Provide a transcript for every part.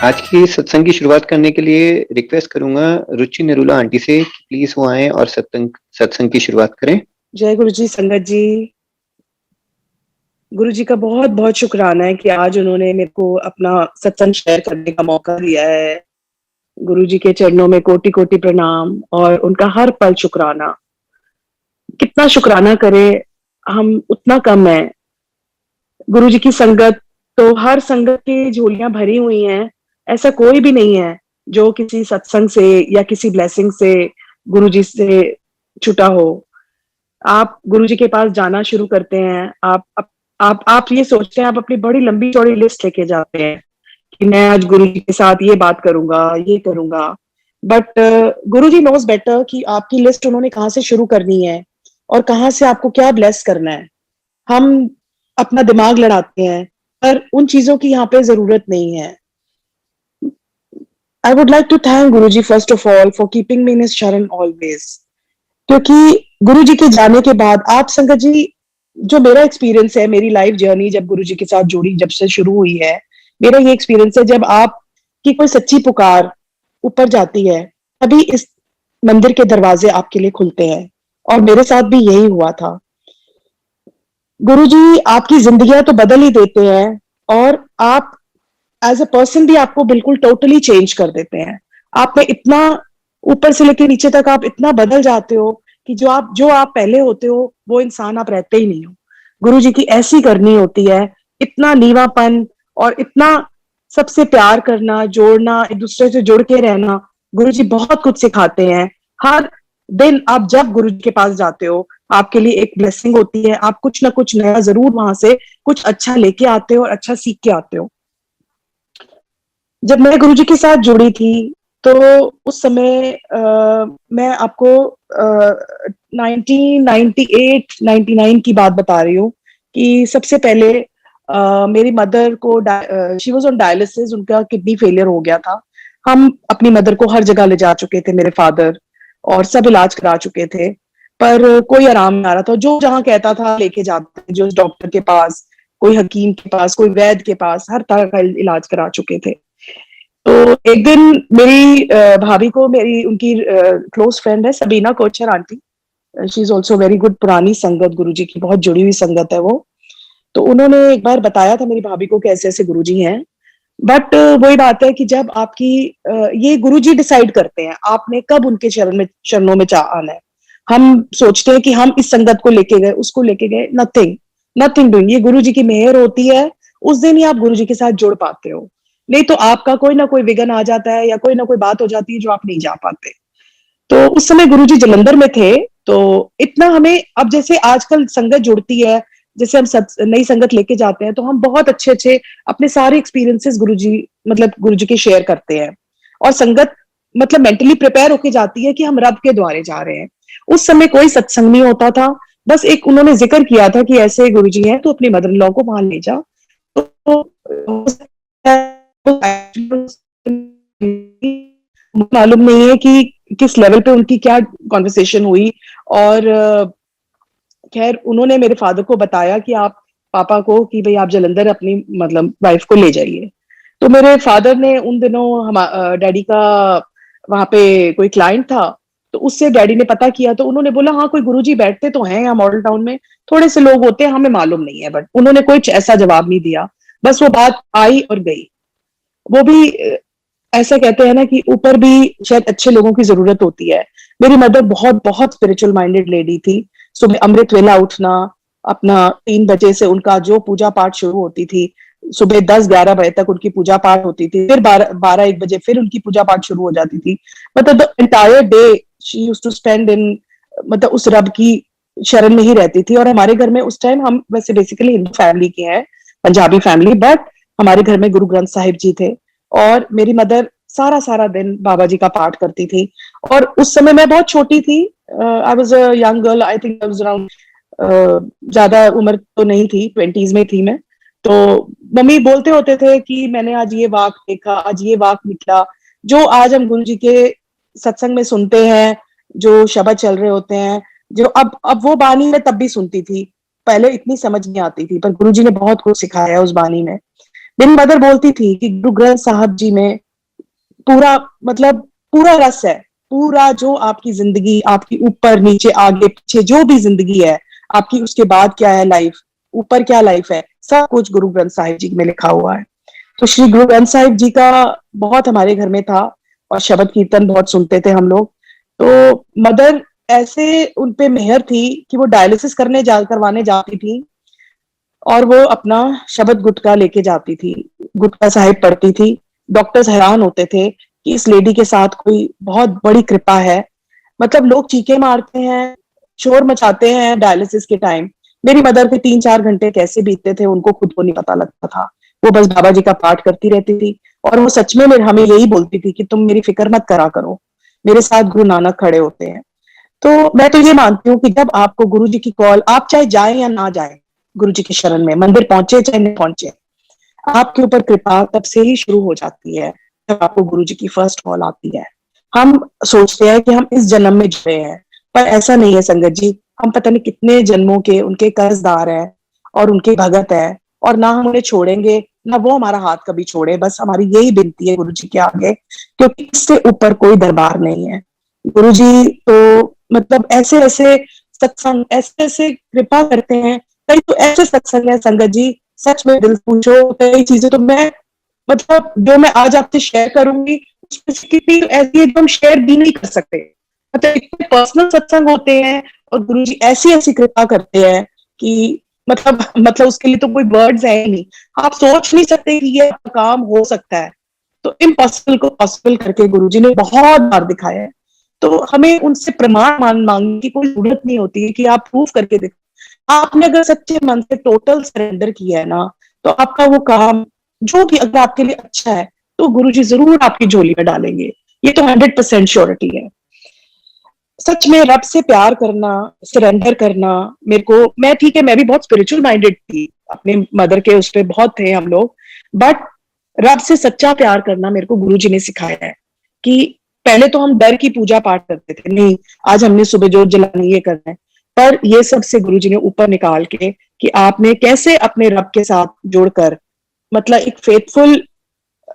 आज की सत्संग की शुरुआत करने के लिए रिक्वेस्ट करूँगा रुचि नरूला आंटी से कि प्लीज़ वो आएँ और सत्संग की शुरुआत करें। जय गुरु जी, संगत जी। गुरु जी का बहुत-बहुत शुक्राना है कि आज उन्होंने मेरे को अपना सत्संग शेयर करने का मौका दिया है। गुरु जी के चरणों में कोटि-कोटि प्रणाम और उनका हर पल शुक्राना। कितना शुक्राना करें, हम उतना कम है। गुरु जी की संगत तो हर संगत की झोलियाँ भरी हुई हैं। ऐसा कोई भी नहीं है जो किसी सत्संग से या किसी ब्लेसिंग से गुरु जी से छूटा हो। आप गुरुजी के पास जाना शुरू करते हैं, आप ये सोचते हैं, आप अपनी बड़ी लंबी-चौड़ी लिस्ट लेके जाते हैं कि मैं आज गुरुजी के साथ ये बात करूँगा, ये करूँगा। बट गुरुजी नोज़ बेटर कि आपकी लिस्ट उन्होंने कहाँ से शुरू करनी है और कहाँ से आपको क्या ब्लेस करना है। हम अपना दिमाग लड़ाते हैं, पर उन चीज़ों की यहाँ पे ज़रूरत नहीं है। I would like to thank Guruji first of all for keeping me in his शरण ऑलवेज़। क्योंकि गुरु जी के जाने के बाद आप संगत जी, जो मेरा एक्सपीरियंस है, मेरी लाइफ जर्नी जब गुरु जी के साथ जुड़ी, जब से शुरू हुई है, मेरा ये एक्सपीरियंस है, जब आपकी कोई सच्ची पुकार ऊपर जाती है, तभी इस मंदिर के दरवाजे आपके लिए खुलते हैं और मेरे साथ भी यही हुआ था। गुरु जी आपकी ज़िंदगियाँ तो बदल ही देते हैं और आप एज़ अ पर्सन भी आपको बिल्कुल टोटली चेंज कर देते हैं। आप में इतना ऊपर से लेके नीचे तक आप इतना बदल जाते हो कि जो आप पहले होते हो, वो इंसान आप रहते ही नहीं हो। गुरुजी की ऐसी करनी होती है, इतना नीवापन और इतना सबसे प्यार करना, जोड़ना, एक-दूसरे से जुड़ के रहना, गुरुजी बहुत कुछ सिखाते हैं। हर दिन आप जब गुरुजी के पास जाते हो, आपके लिए एक ब्लेसिंग होती है, आप कुछ ना कुछ नया ज़रूर वहाँ से कुछ अच्छा लेके आते हो और अच्छा सीख के आते हो। जब मैं गुरुजी के साथ जुड़ी थी, तो उस समय मैं आपको 1998-99 की बात बता रही हूँ कि सबसे पहले मेरी मदर को शी वाज़ ऑन डायलिसिस, उनका किडनी फेलियर हो गया था। हम अपनी मदर को हर जगह ले जा चुके थे, मेरे फादर, और सब इलाज करा चुके थे, पर कोई आराम नहीं आ रहा था। जो जहाँ कहता था लेके जाते थे, जो डॉक्टर के पास, कोई हकीम के पास, कोई वैद्य के पास, हर तरह का इलाज करा चुके थे। तो एक दिन मेरी भाभी को, मेरी उनकी क्लोज फ्रेंड है Sabina Kochar aunty, she is also very good, पुरानी संगत गुरुजी की बहुत जुड़ी हुई संगत है वो। तो उन्होंने एक बार बताया था मेरी भाभी को कि ऐसे-ऐसे गुरुजी हैं। बट वही बात है कि जब आपकी ये गुरुजी डिसाइड करते हैं, आपने कब उनके चरणों में आना है। हम सोचते हैं कि हम इस संगत को लेके गए, उसको लेके गए, नथिंग, नथिंग डूइंग। ये गुरुजी की मेहर होती है, उस दिन ही आप गुरुजी के साथ जुड़ पाते हो। नहीं तो आपका कोई ना कोई विघ्न आ जाता है या कोई ना कोई बात हो जाती है जो आप नहीं जा पाते। तो उस समय गुरुजी जालंधर में थे, तो इतना हमें, अब जैसे आजकल संगत जुड़ती है, जैसे हम नई संगत लेके जाते हैं, तो हम बहुत अच्छे-अच्छे अपने सारे एक्सपीरियंसेस गुरुजी के शेयर करते हैं और संगत मतलब मेंटली प्रिपेयर होके जाती है कि हम रब के द्वारे जा रहे हैं। उस समय कोई सत्संग नहीं होता था, बस एक उन्होंने ज़िक्र किया था कि ऐसे गुरुजी हैं, तो अपनी मदर इन लॉ को वहाँ ले जा। तो हो सकता है मालूम नहीं है कि किस लेवल पे उनकी क्या कन्वर्सेशन हुई और खैर उन्होंने मेरे फादर को बताया कि आप पापा को कि भई आप जालंधर अपनी मतलब वाइफ को ले जाइए। तो मेरे फादर ने उन दिनों डैडी का वहाँ पे कोई क्लाइंट था, तो उससे डैडी ने पता किया, तो उन्होंने बोला हाँ, कोई गुरुजी बैठते तो हैं यहाँ मॉडल टाउन में, थोड़े से लोग होते हैं, हमें मालूम नहीं है, बट उन्होंने कुछ ऐसा जवाब नहीं दिया। बस वो बात आई और गई। वो भी ऐसा कहते हैं ना कि ऊपर भी शायद अच्छे लोगों की ज़रूरत होती है। मेरी मदर बहुत स्पिरिचुअल माइंडेड लेडी थी। सुबह अमृत वेला उठना, अपना 3 बजे से उनका जो पूजा-पाठ शुरू होती थी, सुबह 10-11 बजे तक उनकी पूजा-पाठ होती थी, फिर 12-1 बजे फिर उनकी पूजा-पाठ शुरू हो जाती थी। मतलब the entire day she used to spend in, मतलब उस रब की शरण में ही रहती थी। और हमारे घर में उस टाइम, हम वैसे बेसिकली हिंदू फैमिली के हैं, पंजाबी फैमिली, बट हमारे घर में गुरु ग्रंथ साहिब जी थे और मेरी मदर सारा दिन बाबा जी का पाठ करती थी। और उस समय मैं बहुत छोटी थी, I was a young girl, I think I was around, ज़्यादा उम्र तो नहीं थी, 20s में थी मैं। तो मम्मी बोलते होते थे कि मैंने आज ये वाक देखा, आज ये वाक निकला, जो आज हम गुरु जी के सत्संग में सुनते हैं, जो शब्द चल रहे होते हैं, जो अब वो बानी मैं तब भी सुनती थी। पहले इतनी समझ नहीं आती थी, पर गुरु जी ने बहुत कुछ सिखाया है उस बानी में। मेरी मदर बोलती थी कि गुरु ग्रंथ साहब जी में पूरा मतलब पूरा रस है, पूरा जो आपकी जिंदगी, आपकी ऊपर नीचे आगे पीछे जो भी जिंदगी है आपकी, उसके बाद क्या है लाइफ, ऊपर क्या लाइफ है, सब कुछ गुरु ग्रंथ साहिब जी में लिखा हुआ है। तो श्री गुरु ग्रंथ साहिब जी का बहुत हमारे घर में था, और शबद कीर्तन बहुत सुनते थे हम लोग। तो मदर ऐसे उन पे मेहर थी कि वो डायलिसिस करवाने जाती थी, और वो अपना शबद गुटका लेके जाती थी, गुटका साहिब पढ़ती थी। डॉक्टर्स हैरान होते थे कि इस लेडी के साथ कोई बहुत बड़ी कृपा है। मतलब लोग चीखे मारते हैं, शोर मचाते हैं डायलिसिस के टाइम, मेरी मदर के 3-4 घंटे कैसे बीतते थे उनको खुद को नहीं पता लगता था। वो बस बाबा जी का पाठ करती रहती थी, और वो सच में हमें यही बोलती थी कि तुम मेरी फिक्र मत करा करो, मेरे साथ गुरु नानक खड़े होते हैं। तो मैं तो ये मानती हूँ कि जब आपको गुरु जी की कॉल, आप चाहे जाए या ना जाए गुरु जी के शरण में, मंदिर पहुंचे चाहे नहीं पहुंचे, आपके ऊपर कृपा तब से ही शुरू हो जाती है जब आपको गुरु जी की फर्स्ट कॉल आती है। हम सोचते हैं कि हम इस जन्म में जुड़े हैं, पर ऐसा नहीं है संगत जी। हम पता नहीं कितने जन्मों के उनके कर्जदार हैं और उनके भगत है, और ना हम उन्हें छोड़ेंगे, ना वो हमारा हाथ कभी छोड़े। बस हमारी यही विनती है गुरु जी के आगे, क्योंकि इससे ऊपर कोई दरबार नहीं है। गुरु जी तो मतलब ऐसे ऐसे सत्संग, ऐसे ऐसे कृपा करते हैं। कई तो ऐसे सत्संग है संगत जी, सच में दिल पूछो, कई चीजें तो मैं मतलब जो मैं आज आपसे शेयर करूंगी उसमें से कितनी ऐसी है जो हम शेयर भी नहीं कर सकते। मतलब इतने पर्सनल सत्संग होते हैं, और गुरु जी ऐसी ऐसी कृपा करते हैं कि मतलब उसके लिए तो कोई वर्ड्स है ही नहीं। आप सोच नहीं सकते कि ये काम हो सकता है। तो इम्पॉसिबल को पॉसिबल करके गुरु जी ने बहुत बार दिखाया है। तो हमें उनसे प्रमाण मांगने की कोई जरूरत नहीं होती है कि आप प्रूफ करके देखो। आपने अगर सच्चे मन से टोटल सरेंडर किया है ना, तो आपका वो काम जो भी अगर आपके लिए अच्छा है, तो गुरुजी जरूर आपकी झोली में डालेंगे। ये तो 100% श्योरिटी है। सच में रब से प्यार करना, सरेंडर करना, मेरे को, मैं ठीक है, मैं भी बहुत स्पिरिचुअल माइंडेड थी, अपने मदर के उस पर बहुत थे हम लोग, बट रब से सच्चा प्यार करना मेरे को गुरुजी ने सिखाया है। कि पहले तो हम डर की पूजा पाठ करते थे, नहीं आज हमने सुबह जोत जलानी, ये करना है, पर ये सब से गुरुजी ने ऊपर निकाल के कि आपने कैसे अपने रब के साथ जुड़कर, मतलब एक फेथफुल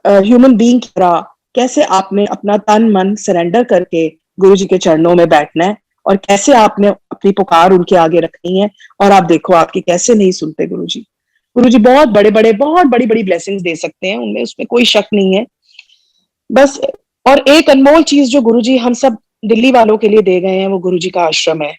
ह्यूमन बीइंग की तरह, कैसे आपने अपना तन मन सरेंडर करके गुरु जी के चरणों में बैठना है, और कैसे आपने अपनी पुकार उनके आगे रखनी है। और आप देखो आपकी कैसे नहीं सुनते गुरु जी। गुरु जी बहुत बड़े बड़े, बहुत बड़ी बड़ी ब्लेसिंग्स दे सकते हैं, उनमें उसमें कोई शक नहीं है। बस, और एक अनमोल चीज जो गुरु जी हम सब दिल्ली वालों के लिए दे गए हैं, वो गुरु जी का आश्रम है।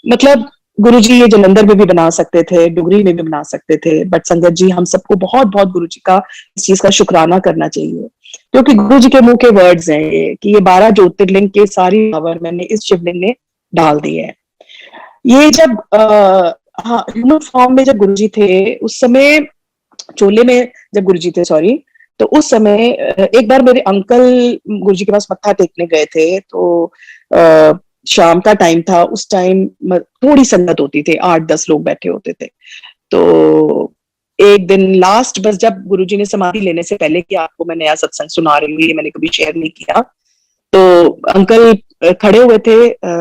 मतलब गुरुजी ये जलंधर में भी बना सकते थे, डुगरी में भी बना सकते थे, बट संगत जी हम सबको बहुत बहुत गुरु जी का इस चीज का शुक्राना करना चाहिए, क्योंकि गुरु जी के मुंह के वर्ड्स हैं ये कि ये 12 ज्योतिर्लिंग के सारी पावर मैंने इस शिवलिंग में डाल दी है। ये जब हाँ, ह्यूमन फॉर्म में जब गुरु जी थे उस समय, चोले में जब गुरु जी थे, सॉरी, तो उस समय एक बार मेरे अंकल गुरु जी के पास मत्था टेकने गए थे, तो शाम का टाइम था, उस टाइम थोड़ी संगत होती थी, 8-10 लोग बैठे होते थे। तो एक दिन लास्ट, बस जब गुरुजी ने समाधि लेने से पहले, कि आपको मैं नया सत्संग सुना रही हूँ, ये मैंने कभी शेयर नहीं किया, तो अंकल खड़े हुए थे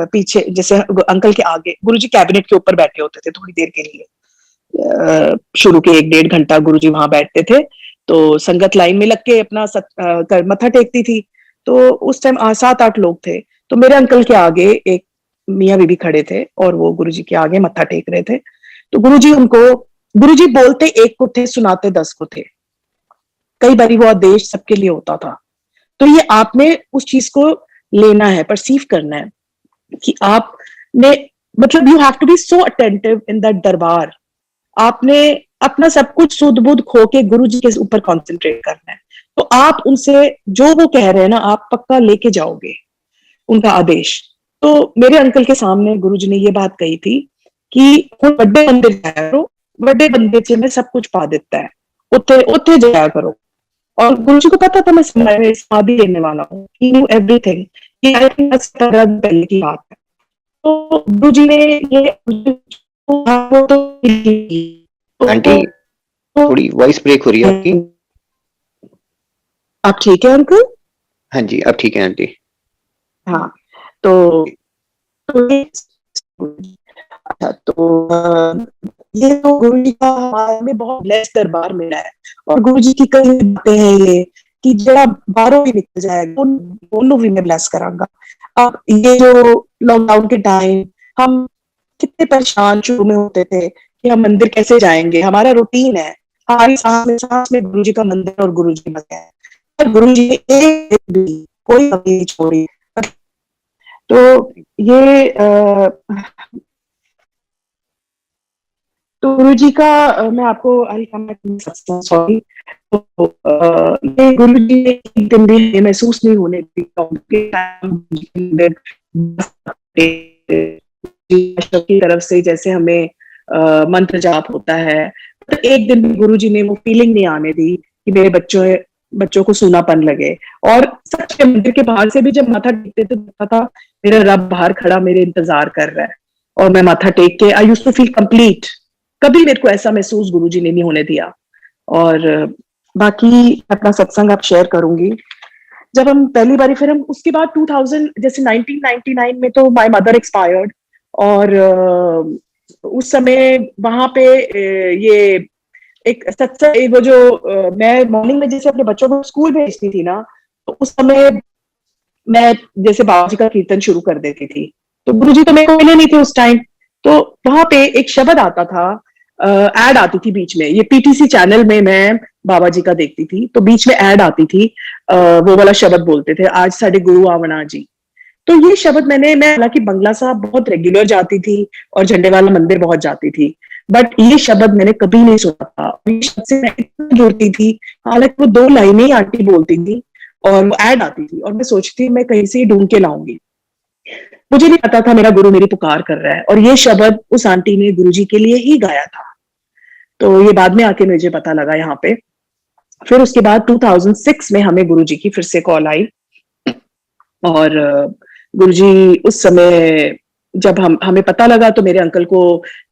पीछे, जैसे अंकल के आगे गुरुजी कैबिनेट के ऊपर बैठे होते थे थोड़ी देर के लिए, शुरू के 1-1.5 घंटा गुरुजी वहां बैठते थे। तो संगत लाइन में लग के अपना मत्था टेकती थी। तो उस टाइम 7-8 लोग थे, तो मेरे अंकल के आगे एक मियाँ बीबी खड़े थे, और वो गुरुजी के आगे मत्था टेक रहे थे। तो गुरुजी बोलते एक को थे, सुनाते 10 को थे। कई बारी वो आदेश सबके लिए होता था। तो ये आपने उस चीज को लेना है, परसीव करना है कि आपने, मतलब you have to be so attentive in that दरबार। आपने अपना सब कुछ सुध बुध खो के गुरु जी के ऊपर कंसंट्रेट करना है। तो आप उनसे जो वो कह रहे हैं ना, आप पक्का लेके जाओगे उनका आदेश। तो मेरे अंकल के सामने गुरु जी ने ये बात कही थी कि ਹੁਣ ਵੱਡੇ ਬੰਦੇ ਜਾਇਆ करो, बड़े बंदे से मैं सब कुछ पा देता है, उत्थे उत्थे जाया करो। और गुरु जी को पता था मैं समाधि लेने वाला हूँ, ही न्यू एवरीथिंग। ये आई थिंक 10-15 दिन पहले की बात है। तो गुरु जी ने ये आंटी, थोड़ी वॉइस ब्रेक हो रही है आपकी। आप ठीक है अंकल? हाँ जी, अब ठीक है आंटी। हाँ, तो अच्छा, तो ये तो गुरु जी का हमारे में बहुत ब्लेस दरबार मिला है। और गुरु जी की कई बातें हैं ये कि जरा बाहरों भी निकल जाएगा दोनों भी मैं ब्लेस करांगा। अब ये जो लॉकडाउन के टाइम हम कितने परेशान शुरू में होते थे कि हम मंदिर कैसे जाएंगे, हमारा रूटीन है, हमारी सांस में गुरु जी का मंदिर और गुरु जी मत है, पर गुरु जी ने एक दिन भी कोई कमी नहीं छोड़ी। तो ये तो गुरु जी का मैं आपको सॉरी, तो ये गुरु जी ने एक दिन भी ये महसूस नहीं होने दी की तरफ से जैसे हमें मंत्र जाप होता है, तो एक दिन भी गुरु जी ने वो फीलिंग नहीं आने दी कि मेरे बच्चों को सूनापन लगे। और सच में मंदिर के बाहर से भी जब माथा टेकते थे तो पता मेरा रब बाहर खड़ा मेरे इंतजार कर रहा है, और मैं माथा टेक के I used to feel complete. कभी मेरे को ऐसा महसूस गुरुजी ने नहीं होने दिया। और बाकी अपना सत्संग आप शेयर करूंगी। जब हम पहली बारी, फिर हम उसके बाद 2000 जैसे 1999 में तो माय मदर एक्सपायर्ड, और उस समय वहां पे ये एक सत्संग, वो जो मैं मॉर्निंग में जैसे अपने बच्चों को स्कूल भेजती थी ना, तो उस समय मैं जैसे बाबा जी का कीर्तन शुरू कर देती थी, तो गुरुजी तो मेरे को मिले नहीं थे उस टाइम। तो वहां पे एक शब्द आता था, एड आती थी बीच में, ये पीटीसी चैनल में मैं बाबा जी का देखती थी, तो बीच में एड आती थी, वो वाला शब्द बोलते थे, आज साढ़े गुरु आवना जी। तो ये शब्द मैं हालांकि बंगला साहब बहुत रेगुलर जाती थी और झंडे वाला मंदिर बहुत जाती थी, बट ये शब्द मैंने कभी नहीं सुना था। ये शब्द से मैं इतना जुड़ती थी, हालांकि वो 2 लाइनें ही आंटी बोलती थी और वो ऐड आती थी, और मैं सोचती मैं कहीं से ढूंढ के लाऊंगी। मुझे नहीं पता था मेरा गुरु मेरी पुकार कर रहा है, और ये शब्द उस आंटी ने गुरु जी के लिए ही गाया था। तो ये बाद में आके मुझे पता लगा यहाँ पे। फिर उसके बाद 2006 में हमें गुरु जी की फिर से कॉल आई, और गुरु जी उस समय जब हमें पता लगा तो मेरे अंकल को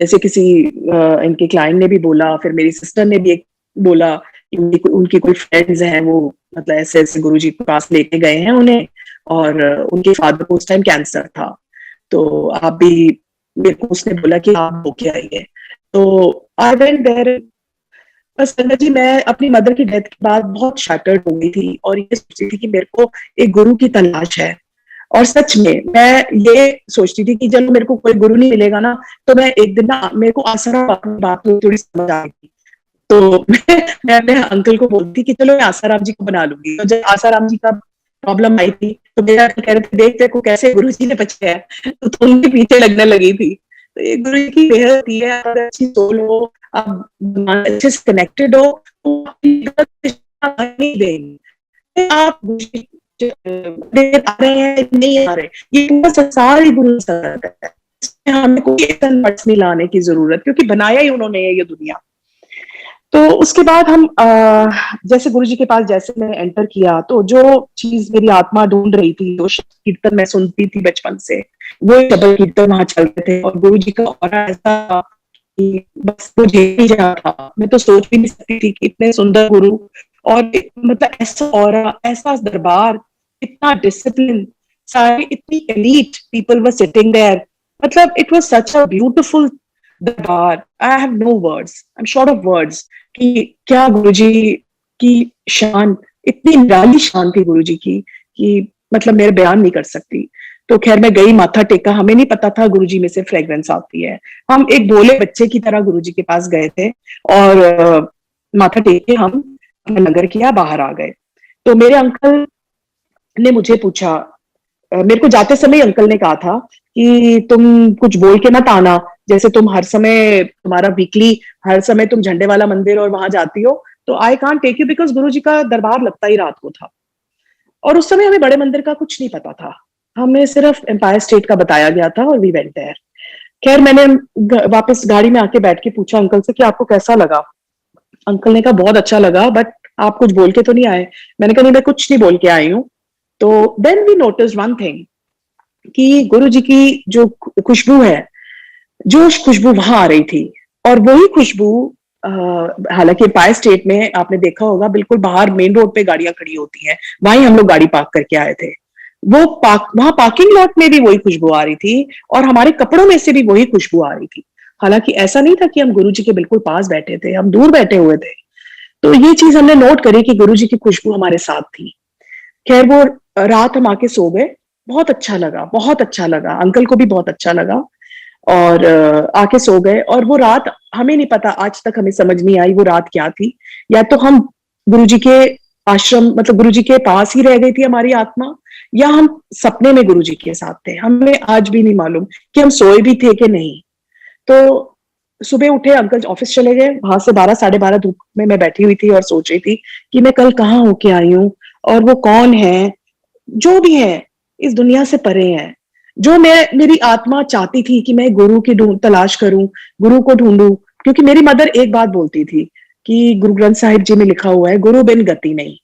जैसे किसी इनके क्लाइंट ने भी बोला, फिर मेरी सिस्टर ने भी एक बोला, उनकी कोई फ्रेंड्स हैं वो मतलब ऐसे ऐसे गुरु जी के पास लेके गए हैं उन्हें, और उनके फादर को उस टाइम कैंसर था, तो आप भी, मेरे को उसने बोला कि आप होके आइए। तो आई वेंट देयर। बस संगत जी, मैं अपनी मदर की डेथ के बाद बहुत शैटर्ड हो गई थी, और ये सोचती थी कि मेरे को एक गुरु की तलाश है। और सच में मैं ये सोचती थी कि चलो मेरे को कोई गुरु नहीं मिलेगा ना, तो मैं एक दिन ना, मेरे को आसरा बात थोड़ी समझ आ गई, तो मैं अपने अंकल को बोलती कि चलो मैं आसाराम जी को बना लूंगी। तो जब आसाराम जी का प्रॉब्लम आई थी, तो मेरा कह रहे थे देख तेरे को कैसे गुरु जी ने बचाया है, तो उनके पीछे लगने लगी थी। तो ये गुरु जी की मेहर होती है, अगर अच्छी सोल हो, आप अच्छे से कनेक्टेड हो, तो नहीं देंगे आप आ रहे हैं नहीं आ रहे, ये पूरा संसार ही गुरु है, हमें कोई नहीं लाने की जरूरत, क्योंकि बनाया ही उन्होंने ये दुनिया। तो उसके बाद हम जैसे गुरु जी के पास जैसे मैंने एंटर किया, तो जो चीज मेरी आत्मा ढूंढ रही थी, जो कीर्तन मैं सुनती थी बचपन से, वो शब्द कीर्तन वहां चलते थे, और गुरु जी का ऑरा ऐसा कि बस मुझे ही जा था। मैं तो सोच भी नहीं सकती थी कि इतने सुंदर गुरु, और मतलब ऐसा ऑरा, ऐसा दरबार, इतना डिसिप्लिन, सारे इतनी elite people were sitting there, मतलब it was such a beautiful darbar. I have no words, I am short of words कि क्या गुरुजी की शान, इतनी निराली शान थी गुरुजी की कि मतलब मेरे बयान नहीं कर सकती। तो खैर मैं गई, माथा टेका, हमें नहीं पता था गुरुजी में से फ्रेग्रेंस आती है। हम एक भोले बच्चे की तरह गुरुजी के पास गए थे, और माथा टेक के हम अपना लंगर किया, बाहर आ गए। तो मेरे अंकल ने मुझे पूछा, मेरे को जाते समय अंकल ने कहा था कि तुम कुछ बोल के मत आना, जैसे तुम हर समय, तुम्हारा वीकली हर समय तुम झंडे वाला मंदिर और वहां जाती हो, तो I can't take you, because Guru ji का दरबार लगता ही रात को था, और उस समय हमें बड़े मंदिर का कुछ नहीं पता था, हमें सिर्फ एम्पायर स्टेट का बताया गया था, और वी वेंट देयर। खैर मैंने वापस गाड़ी में आके बैठ के पूछा अंकल से कि आपको कैसा लगा। अंकल ने कहा बहुत अच्छा लगा, बट आप कुछ बोल के तो नहीं आए। मैंने कहा नहीं, मैं कुछ नहीं बोल के आई हूँ। तो then we notice one thing कि गुरु जी की जो खुशबू है, जो खुशबू वहां आ रही थी, और वही खुशबू, हालांकि एम्पायर स्टेट में आपने देखा होगा बिल्कुल बाहर मेन रोड पे गाड़ियां खड़ी होती हैं, वहीं हम लोग गाड़ी पार्क करके आए थे। वो वहां पार्किंग लॉट में भी वही खुशबू आ रही थी, और हमारे कपड़ों में से भी वही खुशबू आ रही थी। हालांकि ऐसा नहीं था कि हम गुरुजी के बिल्कुल पास बैठे थे, हम दूर बैठे हुए थे। तो ये चीज हमने नोट करी कि गुरुजी की खुशबू हमारे साथ थी। खैर वो रात हम आके सो गए, बहुत अच्छा लगा, बहुत अच्छा लगा, अंकल को भी बहुत अच्छा लगा। और आके सो गए, और वो रात हमें नहीं पता, आज तक हमें समझ नहीं आई वो रात क्या थी। या तो हम गुरुजी के आश्रम, मतलब गुरुजी के पास ही रह गई थी हमारी आत्मा, या हम सपने में गुरुजी के साथ थे। हमें आज भी नहीं मालूम कि हम सोए भी थे कि नहीं। तो सुबह उठे, अंकल ऑफिस चले गए, वहां से 12 12:30 धूप में मैं बैठी हुई थी और सोच रही थी कि मैं कल कहाँ होके आई हूँ, और वो कौन है, जो भी है इस दुनिया से परे है। जो मेरी आत्मा चाहती थी कि मैं गुरु की तलाश करूं, गुरु को ढूंढूं। क्योंकि मेरी मदर एक बात बोलती थी कि गुरु ग्रंथ साहिब जी में लिखा हुआ है, गुरु बिन गति नहीं।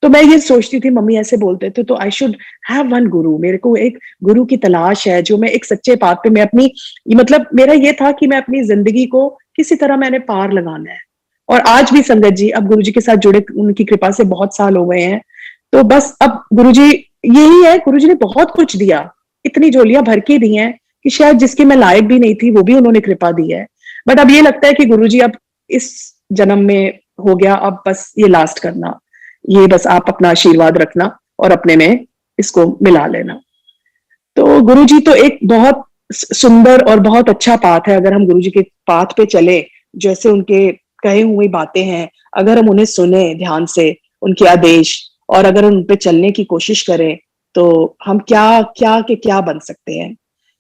तो मैं ये सोचती थी, मम्मी ऐसे बोलते थे, तो आई शुड हैव वन गुरु, मेरे को एक गुरु की तलाश है, जो मैं एक सच्चे पाथ पे, मैं अपनी, मतलब मेरा ये था कि मैं अपनी जिंदगी को किसी तरह मैंने पार लगाना है। और आज भी संगत जी, अब गुरु जी के साथ जुड़े उनकी कृपा से बहुत साल हो गए हैं। तो बस अब गुरु जी यही है, गुरु जी ने बहुत कुछ दिया, इतनी झोलियां भर के दी हैं कि शायद जिसकी मैं लायक भी नहीं थी, वो भी उन्होंने कृपा दी है। बट अब ये लगता है कि गुरु जी अब इस जन्म में हो गया, अब बस ये लास्ट करना, ये बस आप अपना आशीर्वाद रखना और अपने में इसको मिला लेना। तो गुरुजी तो एक बहुत सुंदर और बहुत अच्छा पाथ है। अगर हम गुरुजी के पाथ पे चले, जैसे उनके कहे हुए बातें हैं, अगर हम उन्हें सुने ध्यान से, उनके आदेश, और अगर उन पे चलने की कोशिश करें, तो हम क्या क्या के क्या बन सकते हैं।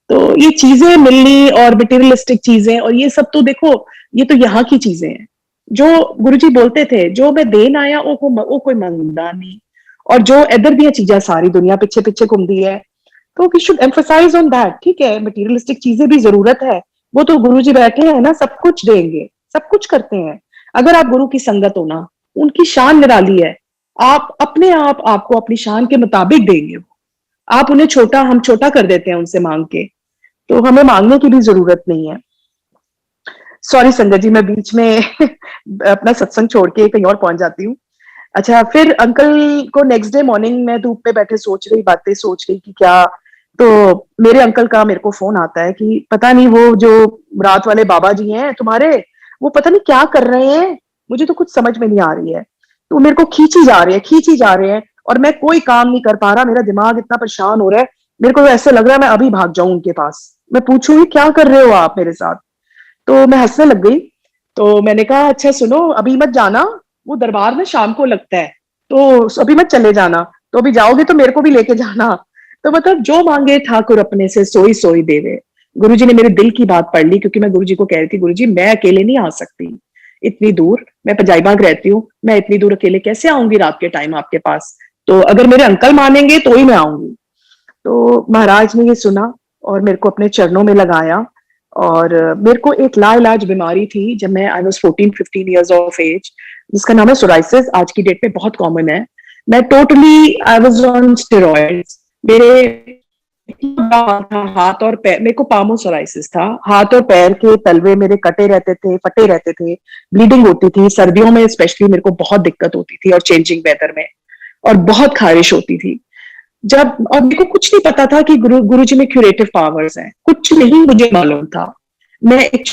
तो ये चीजें मिलनी और मटेरियलिस्टिक चीजें और ये सब, तो देखो ये तो यहाँ की चीजें हैं। जो गुरुजी बोलते थे, जो मैं देन आया वो कोई मंगदा नहीं। और जो इधर दी चीजें सारी दुनिया पीछे पीछे घूमती है, तो we should emphasise on that. ठीक है, मटेरियलिस्टिक चीजें भी जरूरत है, वो तो गुरुजी बैठे हैं ना, सब कुछ देंगे, सब कुछ करते हैं। अगर आप गुरु की संगत हो ना, उनकी शान निराली है। आप अपने आप आपको अपनी शान के मुताबिक देंगे वो। आप उन्हें छोटा, हम छोटा कर देते हैं उनसे मांग के, तो हमें मांगने की भी जरूरत नहीं है। सॉरी संगत जी, मैं बीच में अपना सत्संग छोड़ के कहीं और पहुंच जाती हूँ। अच्छा, फिर अंकल को नेक्स्ट डे मॉर्निंग में धूप में बैठे सोच रही बातें, सोच रही कि क्या, तो मेरे अंकल का मेरे को फोन आता है कि पता नहीं वो जो रात वाले बाबा जी हैं तुम्हारे, वो पता नहीं क्या कर रहे हैं, मुझे तो कुछ समझ में नहीं आ रही है। तो मेरे को खींची जा रहे हैं, खींची जा रहे हैं, और मैं कोई काम नहीं कर पा रहा, मेरा दिमाग इतना परेशान हो रहा है, मेरे को ऐसे लग रहा है मैं अभी भाग जाऊं उनके पास, मैं पूछूंगी क्या कर रहे हो आप मेरे साथ। तो मैं हंसने लग गई। तो मैंने कहा अच्छा सुनो, अभी मत जाना, वो दरबार में शाम को लगता है, तो अभी मत चले जाना, तो अभी जाओगे तो मेरे को भी लेके जाना। तो मतलब जो मांगे ठाकुर अपने से सोई सोई देवे। गुरुजी ने मेरे दिल की बात पढ़ ली, क्योंकि मैं गुरुजी को कह रही थी, गुरुजी मैं अकेले नहीं आ सकती इतनी दूर, मैं पंजाईबाग रहती हूँ, मैं इतनी दूर अकेले कैसे आऊंगी रात के टाइम आपके पास, तो अगर मेरे अंकल मानेंगे तो ही मैं आऊंगी। तो महाराज ने ये सुना और मेरे को अपने चरणों में लगाया। और मेरे को एक लाइलाज बीमारी थी जब मैं I was 14-15 years of age, जिसका नाम है सोराइसिस, आज की डेट में बहुत कॉमन है। मैं totally I was on steroids. मेरे था हाथ और पैर, मेरे को पामोसोराइसिस था, हाथ और पैर के तलवे मेरे कटे रहते थे, फटे रहते थे, ब्लीडिंग होती थी, सर्दियों में स्पेशली मेरे को बहुत दिक्कत होती थी, और चेंजिंग वेदर में, और बहुत खारिश होती थी। जब, और मेरे को कुछ नहीं पता था कि गुरु जी में क्यूरेटिव पावर्स हैं, कुछ नहीं मुझे मालूम था।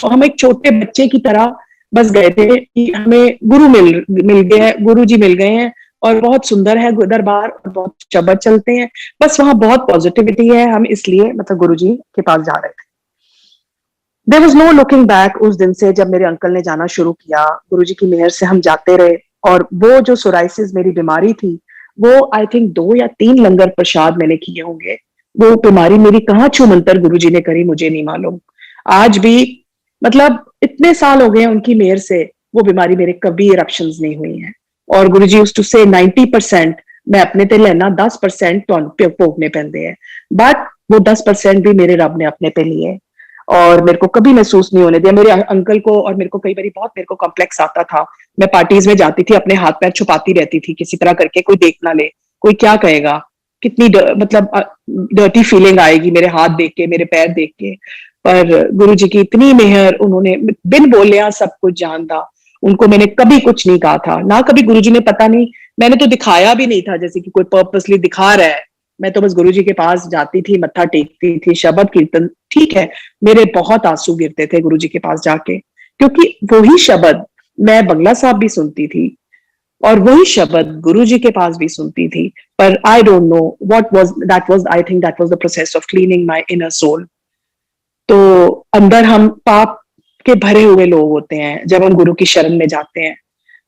हम एक छोटे बच्चे की तरह बस गए थे कि हमें गुरु मिल गए हैं, गुरु जी मिल गए हैं, और बहुत सुंदर है दरबार, और बहुत शब्द चलते हैं, बस वहां बहुत पॉजिटिविटी है, हम इसलिए मतलब गुरु जी के पास जा रहे थे। There was no looking back. उस दिन से जब मेरे अंकल ने जाना शुरू किया, गुरु जी की मेहर से हम जाते रहे। और वो जो सोराइसिस मेरी बीमारी थी, वो आई थिंक 2 या 3 लंगर प्रसाद मैंने किए होंगे। वो बीमारी मेरी कहाँ छूमंतर गुरु जी ने करी, मुझे नहीं मालूम। आज भी मतलब इतने साल हो गए हैं, उनकी मेहर से वो बीमारी मेरे कभी इरप्शंस नहीं हुई है। और गुरु जी यूज्ड टू से 90% मैं अपने ते लेना, 10% तो भोगने पैंदे हैं, बट वो 10% भी मेरे रब ने अपने पे लिए, और मेरे को कभी महसूस नहीं होने दिया। मेरे अंकल को, और मेरे को कई बार बहुत मेरे को कॉम्प्लेक्स आता था, मैं पार्टीज में जाती थी, अपने हाथ पैर छुपाती रहती थी किसी तरह करके, कोई देख ना ले, कोई क्या कहेगा, कितनी मतलब डर्टी फीलिंग आएगी मेरे हाथ देख के, मेरे पैर देख के। पर गुरु जी की इतनी मेहर, उन्होंने बिन बोलिया सब कुछ जानता, उनको मैंने कभी कुछ नहीं कहा था ना, कभी गुरु जी ने, पता नहीं, मैंने तो दिखाया भी नहीं था, जैसे कि कोई पर्पसली दिखा रहा है, मैं तो बस गुरुजी के पास जाती थी, मत्था टेकती थी, शब्द कीर्तन, ठीक है। मेरे बहुत आंसू गिरते थे गुरुजी के पास जाके, क्योंकि वही शब्द मैं बंगला साहब भी सुनती थी और वही शब्द गुरुजी के पास भी सुनती थी। पर I don't know what was that, was I think that was the process of cleaning my inner soul. तो अंदर हम पाप के भरे हुए लोग होते हैं जब हम गुरु की शरण में जाते हैं,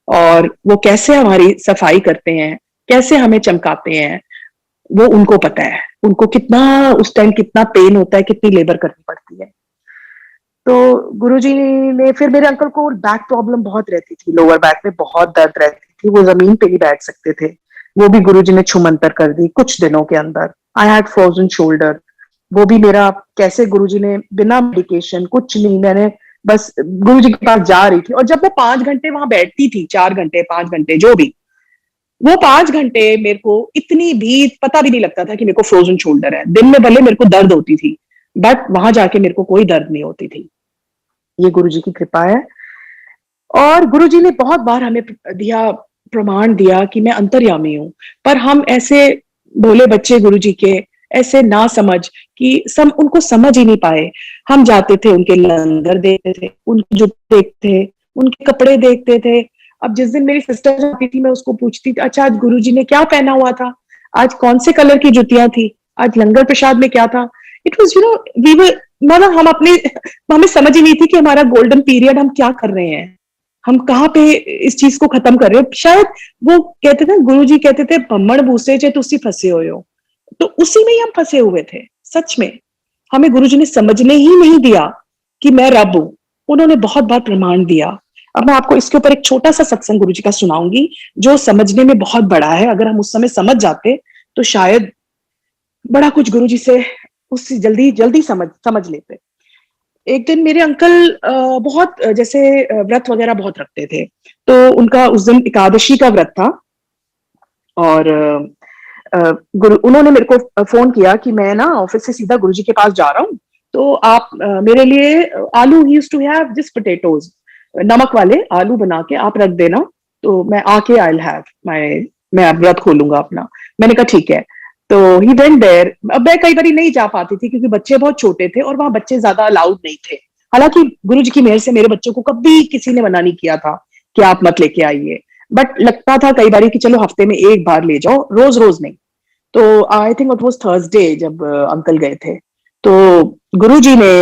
और वो कैसे हमारी सफाई करते हैं, कैसे हमें चमकाते हैं, वो उनको पता है। उनको कितना उस टाइम कितना पेन होता है, कितनी लेबर करनी पड़ती है। तो गुरुजी ने फिर, मेरे अंकल को बैक प्रॉब्लम बहुत रहती थी, लोअर बैक में बहुत दर्द रहती थी, वो जमीन पे ही बैठ सकते थे। वो भी गुरुजी ने छुमंतर कर दी कुछ दिनों के अंदर। आई हैड फ्रोजन शोल्डर, वो भी मेरा कैसे गुरुजी ने बिना मेडिकेशन कुछ नहीं, मैंने बस गुरुजी के पास जा रही थी। और जब मैं 5 घंटे वहां बैठती थी, 4 घंटे 5 घंटे जो भी, वो 5 घंटे मेरे को इतनी भी पता भी नहीं लगता था कि मेरे को फ्रोजन शोल्डर है। दिन में भले मेरे को दर्द होती थी, बट वहां जाके मेरे को कोई दर्द नहीं होती थी। ये गुरुजी की कृपा है। और गुरुजी ने बहुत बार हमें दिया, प्रमाण दिया कि मैं अंतर्यामी हूं। पर हम ऐसे भोले बच्चे गुरुजी के, ऐसे ना समझ कि उनको समझ ही नहीं पाए। हम जाते थे, उनके लंगर देखते थे, उनके जूते देखते थे, उनके कपड़े देखते थे। अब जिस दिन मेरी सिस्टर जाती थी, मैं उसको पूछती थी, अच्छा आज गुरुजी ने क्या पहना हुआ था, आज कौन से कलर की जुतियां थी, आज लंगर प्रसाद में क्या था। इट वॉज वी वर, मतलब हम अपने, हमें समझ ही नहीं थी कि हमारा गोल्डन पीरियड हम क्या कर रहे हैं, हम कहाँ पे इस चीज को खत्म कर रहे हो। शायद वो कहते थे, गुरुजी कहते थे, बम्मड़ भूसे चे तुसी फंसे हो। तो उसी में ही हम फंसे हुए थे सच में। हमें गुरुजी ने समझने ही नहीं दिया कि मैं रब हूं। उन्होंने बहुत बार प्रमाण दिया। अब मैं आपको इसके ऊपर एक छोटा सा सत्संग गुरुजी का सुनाऊंगी, जो समझने में बहुत बड़ा है। अगर हम उस समय समझ जाते तो शायद बड़ा कुछ गुरुजी से उससे जल्दी जल्दी समझ लेते। एक दिन मेरे अंकल बहुत जैसे व्रत वगैरह बहुत रखते थे, तो उनका उस दिन एकादशी का व्रत था। और गुरु उन्होंने मेरे को फोन किया कि मैं ना ऑफिस से सीधा गुरुजी के पास जा रहा हूँ, तो आप मेरे लिए आलू, he used to have this potatoes, नमक वाले आलू बना के आप रख देना, तो मैं आके आई विल हैव माय, मैं व्रत खोलूंगा अपना। मैंने कहा ठीक है। तो ही वेंट देयर। अब मैं कई बार नहीं जा पाती थी क्योंकि बच्चे बहुत छोटे थे और वहां बच्चे ज्यादा अलाउड नहीं थे। हालांकि गुरुजी की मेहर से मेरे बच्चों को कभी किसी ने मना नहीं किया था कि आप मत लेके आइए, बट लगता था कई बार कि चलो हफ्ते में एक बार ले जाओ, रोज रोज नहीं। तो I think it was Thursday जब अंकल गए थे। तो गुरुजी ने,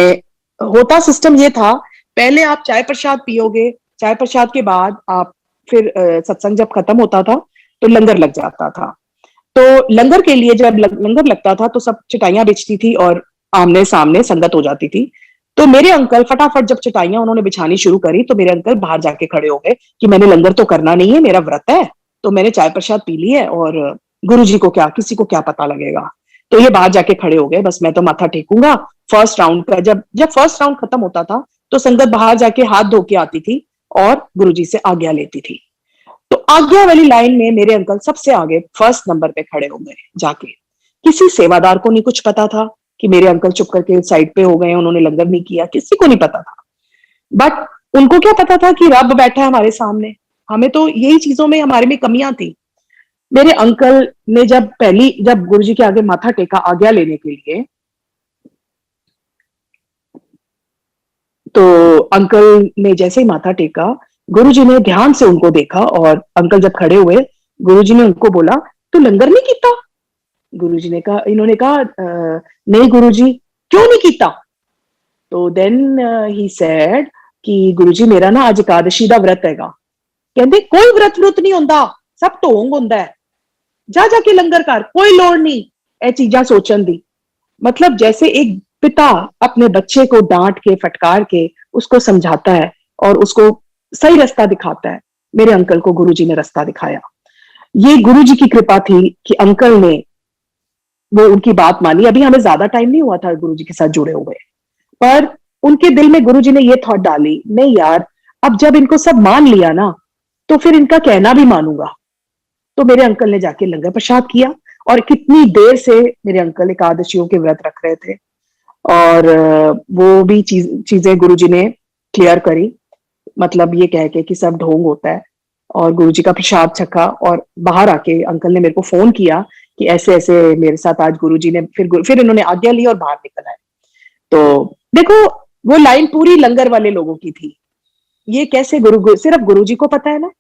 होता सिस्टम ये था, पहले आप चाय प्रसाद पियोगे, चाय प्रसाद के बाद आप फिर सत्संग जब खत्म होता था तो लंगर लग जाता था। तो लंगर के लिए जब लंगर लगता था तो सब चटाइयां बिछती थी और आमने सामने संगत हो जाती थी। तो मेरे अंकल फटाफट जब चटाइयां उन्होंने बिछानी शुरू करी तो मेरे अंकल बाहर जाके खड़े हो गए कि मैंने लंगर तो करना नहीं है, मेरा व्रत है, तो मैंने चाय प्रसाद पी ली है और गुरुजी को क्या, किसी को क्या पता लगेगा। तो ये बाहर जाके खड़े हो गए, बस मैं तो माथा टेकूंगा। फर्स्ट राउंड का जब जब फर्स्ट राउंड खत्म होता था तो संगत बाहर जाके हाथ धो के आती थी और गुरुजी से आज्ञा लेती थी। तो आज्ञा वाली लाइन में मेरे अंकल सबसे आगे फर्स्ट नंबर पे खड़े हो गए जाके। किसी सेवादार को नहीं कुछ पता था कि मेरे अंकल चुप करके साइड पे हो गए, उन्होंने लंगर नहीं किया, किसी को नहीं पता था। बट उनको क्या पता था कि रब बैठा है हमारे सामने। हमें तो यही चीजों में हमारे में कमियां थी। मेरे अंकल ने जब गुरुजी के आगे माथा टेका आज्ञा लेने के लिए, तो अंकल ने जैसे ही माथा टेका, गुरुजी ने ध्यान से उनको देखा और अंकल जब खड़े हुए, गुरुजी ने उनको बोला, तू लंगर नहीं कीता? गुरुजी ने कहा, इन्होंने कहा नहीं गुरुजी, क्यों नहीं कीता? तो देन ही सेड कि गुरुजी मेरा ना आज एकादशी दा व्रत हैगा। कहते कोई व्रत नहीं होंदा, सब ढोंग होंदा है, जा जाके लंगर कर, कोई लोड़ नहीं ए चीजां सोचन दी। मतलब जैसे एक पिता अपने बच्चे को डांट के फटकार के उसको समझाता है और उसको सही रास्ता दिखाता है, मेरे अंकल को गुरुजी ने रास्ता दिखाया। ये गुरुजी की कृपा थी कि अंकल ने वो उनकी बात मानी। अभी हमें ज्यादा टाइम नहीं हुआ था गुरुजी के साथ जुड़े हुए, पर उनके दिल में गुरुजी ने ये थॉट डाली, नहीं यार, अब जब इनको सब मान लिया ना तो फिर इनका कहना भी मानूंगा। तो मेरे अंकल ने जाके लंगर प्रसाद किया और कितनी देर से मेरे अंकल एकादशियों के व्रत रख रहे थे। और वो भी चीजें गुरुजी ने क्लियर करी, मतलब ये कह के कि सब ढोंग होता है। और गुरुजी का प्रसाद छका और बाहर आके अंकल ने मेरे को फोन किया कि ऐसे ऐसे मेरे साथ आज गुरुजी ने फिर इन्होंने आज्ञा ली और बाहर निकल आए। तो देखो, वो लाइन पूरी लंगर वाले लोगों की थी। ये कैसे सिर्फ गुरुजी को पता है ना।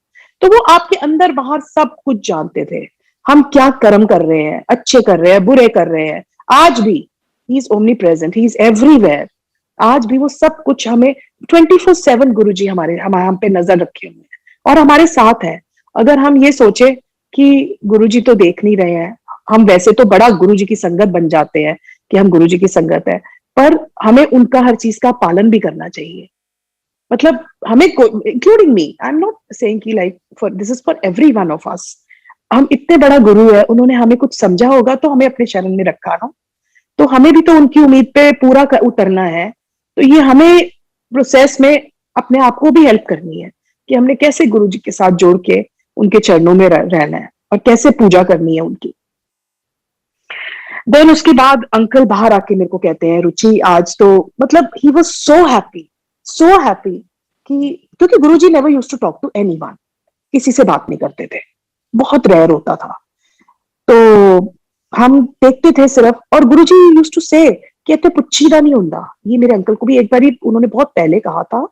तो वो आपके अंदर बाहर सब कुछ जानते थे। हम क्या कर्म कर रहे हैं, अच्छे कर रहे हैं, बुरे कर रहे हैं, आज भी he is omni present, he is everywhere. आज भी वो सब कुछ हमें 24/7 गुरुजी हमारे हम पे नजर रखे हुए हैं और हमारे साथ है। अगर हम ये सोचे कि गुरुजी तो देख नहीं रहे हैं, हम वैसे तो बड़ा गुरुजी की संगत बन जाते हैं कि हम गुरुजी की संगत है, पर हमें उनका हर चीज का पालन भी करना चाहिए। मतलब हमें, including me, I am not saying कि like for this is for every one of us. हम इतने बड़ा गुरु है, उन्होंने हमें कुछ समझा होगा तो हमें अपने शरण में रखा ना। तो हमें भी तो उनकी उम्मीद पे पूरा उतरना है। तो ये हमें प्रोसेस में अपने आप को भी हेल्प करनी है कि हमने कैसे गुरु जी के साथ जोड़ के उनके चरणों में रहना है और कैसे पूजा करनी है उनकी। देन उसके बाद अंकल बाहर आके मेरे को कहते हैं, रुचि आज तो मतलब ही वाज सो हैप्पी कि क्योंकि Guruji never used to talk to anyone, किसी से बात नहीं करते थे, बहुत रेयर होता था। तो हम देखते थे सिर्फ, और गुरुजी यूज्ड टू से कि इतने पुच्छीदा नहीं हुंदा। ये मेरे अंकल को भी एक बार उन्होंने बहुत पहले कहा था।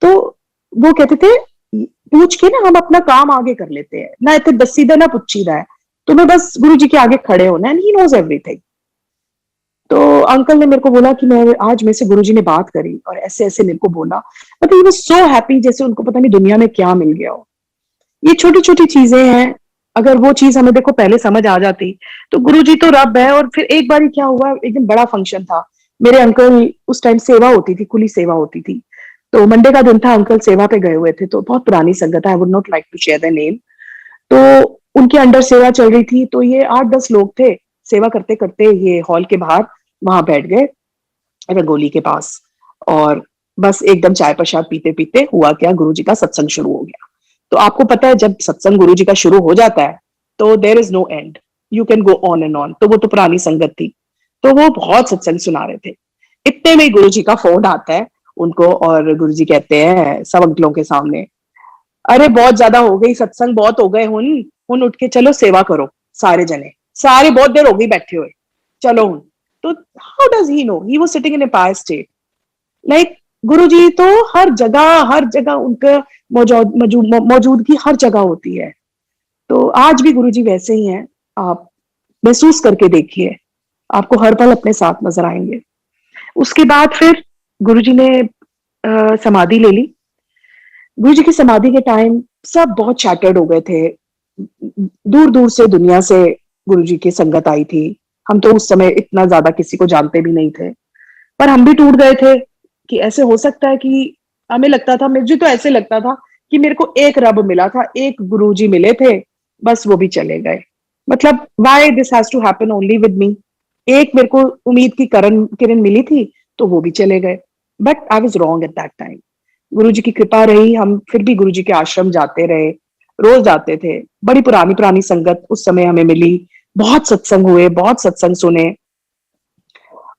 तो वो कहते थे पूछ के ना हम अपना काम आगे कर लेते हैं ना, इतने दसीदा ना पुच्छीदा है, तुम्हें बस गुरुजी के आगे खड़े होना है, एंड ही नोज एवरीथिंग। तो अंकल ने मेरे को बोला कि मैं आज मेरे से गुरुजी ने बात करी और ऐसे ऐसे मेरे को बोला। मतलब ही वाज सो हैप्पी, जैसे उनको पता नहीं दुनिया में क्या मिल गया हो। ये छोटी छोटी चीजें हैं, अगर वो चीज हमें देखो पहले समझ आ जाती तो गुरुजी तो रब है। और फिर एक बार क्या हुआ, एक दिन बड़ा फंक्शन था। मेरे अंकल उस टाइम सेवा होती थी, खुली सेवा होती थी। तो मंडे का दिन था, अंकल सेवा पे गए हुए थे। तो बहुत पुरानी संगत है, I would not like to share the name. तो उनके अंडर सेवा चल रही थी। तो ये 8-10 लोग थे, सेवा करते करते ये हॉल के बाहर वहां बैठ गए रंगोली के पास। और बस एकदम चाय प्रसाद पीते पीते हुआ क्या, गुरुजी का सत्संग शुरू हो गया। तो आपको पता है जब सत्संग गुरुजी का शुरू हो जाता है तो there is no end, you can go on and on. तो वो तो पुरानी संगत थी, तो वो बहुत सत्संग सुना रहे थे। इतने में गुरुजी का फोन आता है उनको, और गुरुजी कहते हैं सब अंकलों के सामने, अरे बहुत ज्यादा हो गई सत्संग, बहुत हो गए हुन उठ के चलो सेवा करो सारे जने, सारे बहुत देर हो गई बैठे हुए, चलो हुन। तो how does he know, he was sitting in a pyre state. Like Guruji तो हर जगह उनका मौजूदगी हर जगह होती है। तो आज भी गुरुजी वैसे ही हैं, आप महसूस करके देखिए, आपको हर पल अपने साथ नजर आएंगे। उसके बाद फिर गुरुजी ने समाधि ले ली। गुरुजी की समाधि के टाइम सब बहुत शैटर्ड हो गए थे। दूर दूर से दुनिया से गुरुजी की संगत आई थी। हम तो उस समय इतना ज्यादा किसी को जानते भी नहीं थे, पर हम भी टूट गए थे कि ऐसे हो सकता है कि हमें लगता था, मुझे तो ऐसे लगता था कि मेरे को एक रब मिला था, एक गुरुजी मिले थे, बस वो भी चले गए। मतलब why this has to happen only with me. एक मेरे को उम्मीद की किरण मिली थी, तो वो भी चले गए। But I was wrong at that time. Guruji की कृपा रही, हम फिर भी गुरुजी के आश्रम जाते रहे, रोज जाते थे। बड़ी पुरानी पुरानी संगत उस समय हमें मिली, बहुत सत्संग हुए, बहुत सत्संग सुने,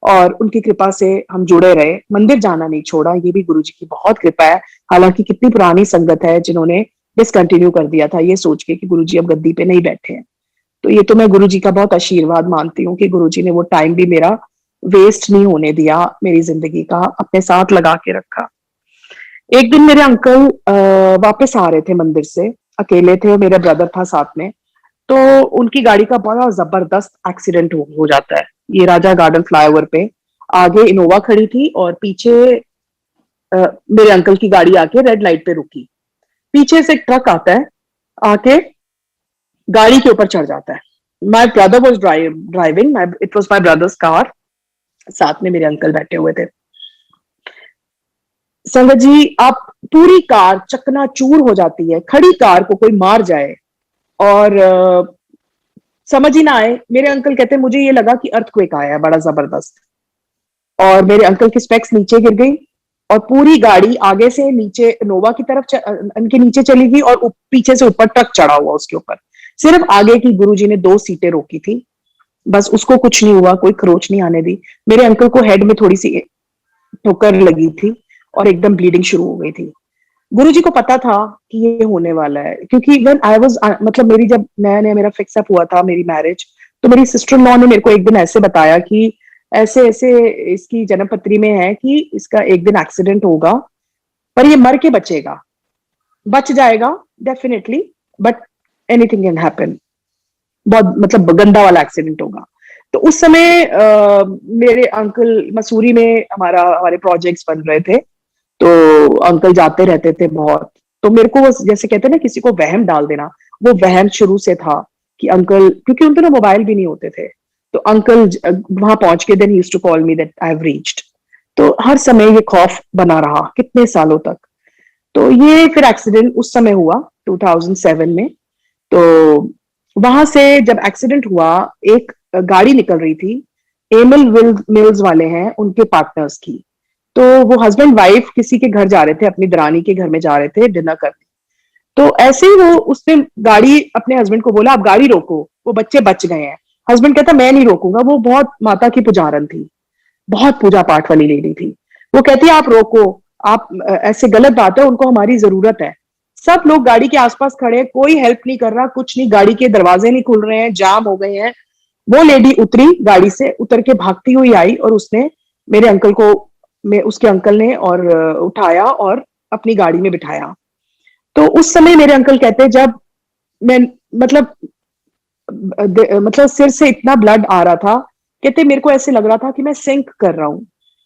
और उनकी कृपा से हम जुड़े रहे, मंदिर जाना नहीं छोड़ा। ये भी गुरुजी की बहुत कृपा है। हालांकि कितनी पुरानी संगत है जिन्होंने डिसकंटिन्यू कर दिया था ये सोच के कि गुरुजी अब गद्दी पे नहीं बैठे हैं। तो ये तो मैं गुरुजी का बहुत आशीर्वाद मानती हूँ कि गुरुजी ने वो टाइम भी मेरा वेस्ट नहीं होने दिया, मेरी जिंदगी का अपने साथ लगा के रखा। एक दिन मेरे अंकल वापस आ रहे थे मंदिर से, अकेले थे, मेरा ब्रदर था साथ में। तो उनकी गाड़ी का बड़ा जबरदस्त एक्सीडेंट हो जाता है। ये राजा गार्डन फ्लाईओवर पे आगे इनोवा खड़ी थी और पीछे मेरे अंकल की गाड़ी आके रेड लाइट पे रुकी। पीछे से एक ट्रक आता है, आके गाड़ी के ऊपर चढ़ जाता है। My brother was driving, it was my brothers car, साथ में मेरे अंकल बैठे हुए थे। संगत जी, आप पूरी कार चकनाचूर हो जाती है, खड़ी कार को कोई मार जाए और समझ ही ना आए। मेरे अंकल कहते हैं मुझे ये लगा कि अर्थक्वेक आया है बड़ा जबरदस्त, और मेरे अंकल की स्पेक्स नीचे गिर गई और पूरी गाड़ी आगे से नीचे नोवा की तरफ उनके नीचे चली गई, और पीछे से ऊपर ट्रक चढ़ा हुआ उसके ऊपर। सिर्फ आगे की गुरुजी ने 2 सीटें रोकी थी, बस उसको कुछ नहीं हुआ, कोई खरोच नहीं आने दी। मेरे अंकल को हेड में थोड़ी सी ठोकर लगी थी और एकदम ब्लीडिंग शुरू हो गई थी। गुरुजी को पता था कि ये होने वाला है, क्योंकि व्हेन आई वाज मतलब मेरी जब नया नया मेरा फिक्सअप हुआ था, मेरी मैरिज, तो मेरी सिस्टर इन लॉ ने मेरे को एक दिन ऐसे बताया कि ऐसे ऐसे इसकी जन्म पत्री में है कि इसका एक दिन एक्सीडेंट होगा, पर ये मर के बचेगा, बच जाएगा definitely, but anything can happen, बहुत मतलब गंदा वाला एक्सीडेंट होगा। तो उस समय मेरे अंकल मसूरी में हमारे प्रोजेक्ट्स बन रहे थे, तो अंकल जाते रहते थे बहुत। तो मेरे को जैसे कहते हैं ना किसी को वहम डाल देना, वो वहम शुरू से था कि अंकल, क्योंकि उन दिनों मोबाइल भी नहीं होते थे, तो अंकल वहां पहुंच के then he used to call me that I have reached. तो हर समय ये खौफ बना रहा कितने सालों तक। तो ये फिर एक्सीडेंट उस समय हुआ 2007 में। तो वहां से जब एक्सीडेंट हुआ, एक गाड़ी निकल रही थी, एमिल मिल्स वाले हैं उनके पार्टनर्स की। तो वो हस्बैंड वाइफ किसी के घर जा रहे थे, अपनी दरानी के घर में जा रहे थे डिनर करने। तो ऐसे ही वो उसने गाड़ी अपने हस्बैंड को बोला, आप गाड़ी रोको, वो बच्चे बच गए हैं। हस्बैंड कहता मैं नहीं रोकूंगा, वो बहुत माता की पुजारन थी, बहुत पूजा पाठ वाली लेडी थी। वो कहती है आप रोको, आप ऐसे गलत बात है, उनको हमारी जरूरत है। सब लोग गाड़ी के आसपास खड़े हैं, कोई हेल्प नहीं कर रहा, कुछ नहीं, गाड़ी के दरवाजे नहीं खुल रहे हैं, जाम हो गए हैं। वो लेडी उतरी, गाड़ी से उतर के भागती हुई आई और उसने मेरे अंकल को, उसके अंकल ने और उठाया और अपनी गाड़ी में बिठाया। तो उस समय मेरे अंकल कहते हैं जब मैं मतलब मतलब सिर से इतना ब्लड आ रहा था, कहते मेरे को ऐसे लग रहा था कि मैं सिंक कर रहा हूं।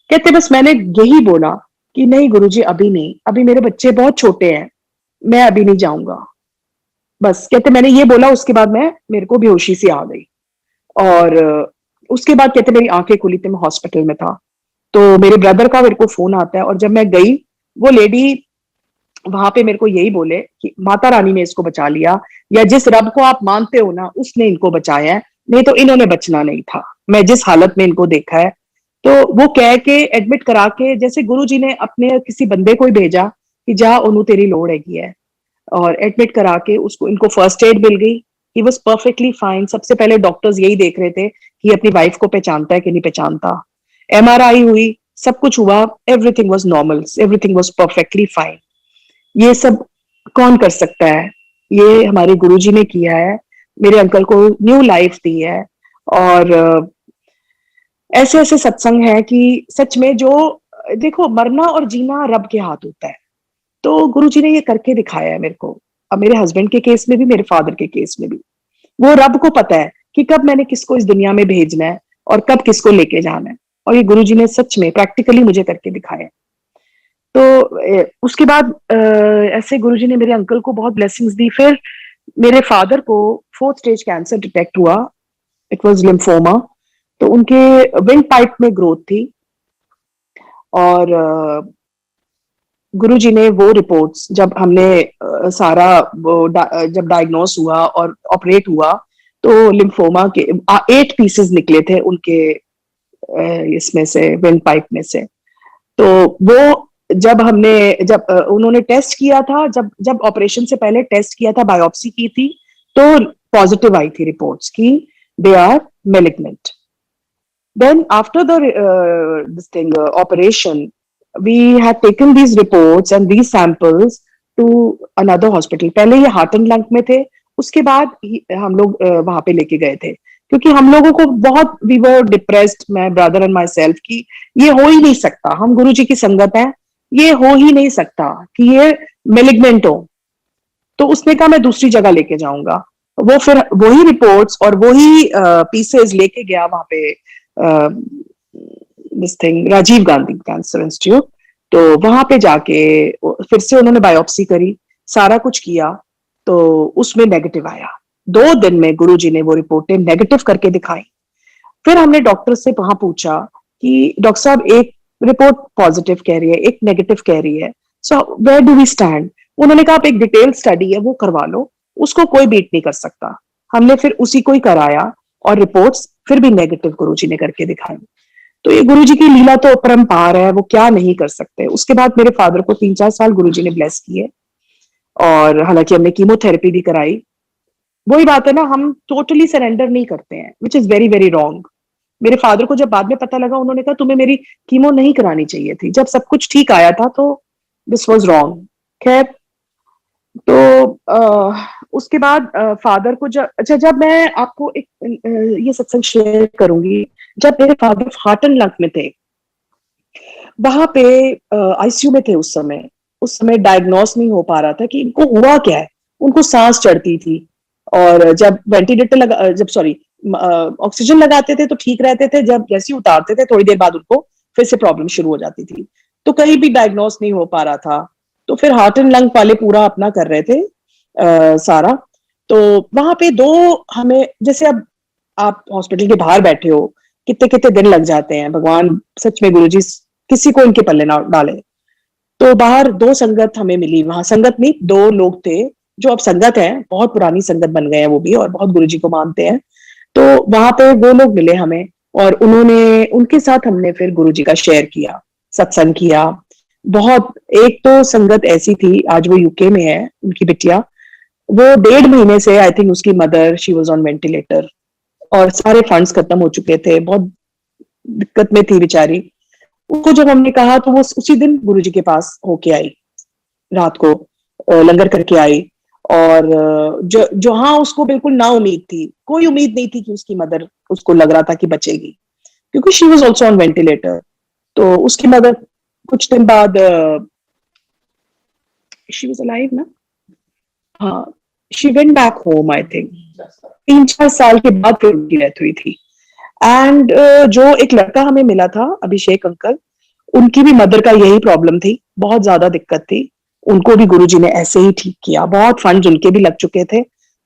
कहते बस मैंने यही बोला कि नहीं गुरुजी अभी नहीं, अभी मेरे बच्चे बहुत छोटे हैं, मैं अभी नहीं जाऊंगा। बस कहते मैंने ये बोला, उसके बाद मेरे को बेहोशी सी आ गई। और उसके बाद कहते मेरी आंखें खुली थी, मैं हॉस्पिटल में था। तो मेरे ब्रदर का मेरे को फोन आता है, और जब मैं गई, वो लेडी वहां पे मेरे को यही बोले कि माता रानी ने इसको बचा लिया, या जिस रब को आप मानते हो ना उसने इनको बचाया है, नहीं तो इन्होंने बचना नहीं था, मैं जिस हालत में इनको देखा है। तो वो कह के एडमिट करा के, जैसे गुरु जी ने अपने किसी बंदे को ही भेजा कि जा ओनू तेरी लोड़ हैगी है, और एडमिट करा के उसको, इनको फर्स्ट एड मिल गई। He was perfectly fine. सबसे पहले डॉक्टर्स यही देख रहे थे कि अपनी वाइफ को पहचानता है कि नहीं पहचानता। एमआरआई हुई, सब कुछ हुआ, everything was normal, everything was perfectly fine. ये सब कौन कर सकता है? ये हमारे गुरुजी ने किया है, मेरे अंकल को न्यू लाइफ दी है। और ऐसे ऐसे सत्संग है कि सच में, जो देखो मरना और जीना रब के हाथ होता है, तो गुरुजी ने ये करके दिखाया है मेरे को। अब मेरे हस्बैंड के केस में भी, मेरे फादर के केस में भी, वो रब को पता है कि कब मैंने किसको इस दुनिया में भेजना है और कब किसको लेके जाना है, और ये गुरुजी ने सच में प्रैक्टिकली मुझे करके दिखाया है। तो उसके बाद ऐसे गुरुजी ने मेरे अंकल को बहुत ब्लेसिंग्स दी। फिर मेरे फादर को 4th स्टेज कैंसर डिटेक्ट हुआ, इट वाज लिम्फोमा। तो उनके विंड पाइप में ग्रोथ थी, और गुरुजी ने वो रिपोर्ट्स जब हमने सारा जब डायग्नोस हुआ और ऑपरेट हुआ, तो लिम्फोमा के 8 पीसेस निकले थे उनके इसमें से, विंड पाइप में से। तो वो जब उन्होंने टेस्ट किया था, जब जब ऑपरेशन से पहले टेस्ट किया था, बायोप्सी की थी, तो पॉजिटिव आई थी रिपोर्ट्स की they are malignant. Then after the this thing operation, we had taken these reports and these samples to another hospital. पहले ये हार्ट एंड लंग में थे, उसके बाद हम लोग वहां पे लेके गए थे, क्योंकि हम लोगों को बहुत, we were depressed, my brother and my self, की ये हो ही नहीं सकता, हम गुरु जी की संगत है, ये हो ही नहीं सकता कि ये मेलिग्नेंट हो। तो उसने कहा मैं दूसरी जगह लेके जाऊंगा। वो फिर वही रिपोर्ट्स और वही पीसेस लेके गया वहां पे, this thing Rajiv Gandhi cancer institute. तो वहां पे जाके फिर से उन्होंने बायोप्सी करी, सारा कुछ किया, तो उसमें नेगेटिव आया। 2 दिन में गुरुजी ने वो रिपोर्टें नेगेटिव करके दिखाई। फिर हमने डॉक्टर से वहां पूछा कि डॉक्टर साहब, एक रिपोर्ट पॉजिटिव कह रही है, एक नेगेटिव कह रही है, so where do we stand? उन्होंने कहा आप एक डिटेल स्टडी है वो करवा लो, उसको कोई बीट नहीं कर सकता। हमने फिर उसी को ही कराया, और रिपोर्ट्स फिर भी नेगेटिव गुरुजी ने करके दिखाई। तो ये गुरुजी की लीला तो अपरंपार है, वो क्या नहीं कर सकते। उसके बाद मेरे फादर को 3-4 साल गुरुजी ने ब्लेस किए, और हालांकि हमने कीमोथेरेपी भी कराई। वही बात है ना, हम टोटली सरेंडर नहीं करते हैं, which is very very wrong. मेरे फादर को जब बाद में पता लगा, उन्होंने कहा तुम्हें मेरी कीमो नहीं करानी चाहिए थी, जब सब कुछ ठीक आया था, तो दिस वाज रॉन्ग। खैर, तो उसके बाद फादर को जब मैं आपको एक ये सत्संग शेयर करूंगी, जब मेरे फादर हार्ट एंड लंग में थे, वहां पे आईसीयू में थे उस समय डायग्नोस नहीं हो पा रहा था कि इनको हुआ क्या है। उनको सांस चढ़ती थी, और जब वेंटिलेटर लगा जब सॉरी ऑक्सीजन लगाते थे तो ठीक रहते थे, जब जैसे ही उतारते थे थोड़ी देर बाद उनको फिर से प्रॉब्लम शुरू हो जाती थी। तो कहीं भी डायग्नोस नहीं हो पा रहा था। तो फिर हार्ट एंड लंग वाले पूरा अपना कर रहे थे सारा। तो वहां पे दो हमें, जैसे अब आप हॉस्पिटल के बाहर बैठे हो, कितने कितने दिन लग जाते हैं, भगवान सच में गुरुजी किसी को इनके पल्ले ना डाले। तो बाहर दो संगत हमें मिली, वहां संगत नहीं, दो लोग थे जो अब संगत है, बहुत पुरानी संगत बन गए हैं वो भी, और बहुत गुरुजी को मानते हैं। तो वहां पे वो लोग मिले हमें, और उनके साथ हमने फिर गुरुजी का शेयर किया, सत्संग किया। बहुत, एक तो संगत ऐसी थी, आज वो यूके में है, उनकी बिटिया, वो 1.5 महीने से आई थिंक उसकी mother she was on ventilator, और सारे फंड्स खत्म हो चुके थे, बहुत दिक्कत में थी बेचारी। उसको जब हमने कहा तो वो उसी दिन गुरुजी के पास होके आई, रात को लंगर करके आई। और जहां उसको बिल्कुल ना उम्मीद थी, कोई उम्मीद नहीं थी कि उसकी मदर, उसको लग रहा था कि बचेगी, क्योंकि she was also on ventilator. तो उसकी मदर कुछ दिन बाद, शी वॉज अलाइव ना, हाँ, she went back home I think 3-4 साल के बाद फिर उनकी डेथ हुई थी। एंड जो एक लड़का हमें मिला था, अभिषेक अंकल, उनकी भी मदर का यही प्रॉब्लम थी, बहुत ज्यादा दिक्कत थी। उनको भी गुरुजी ने ऐसे ही ठीक किया, बहुत फंड उनके भी लग चुके थे,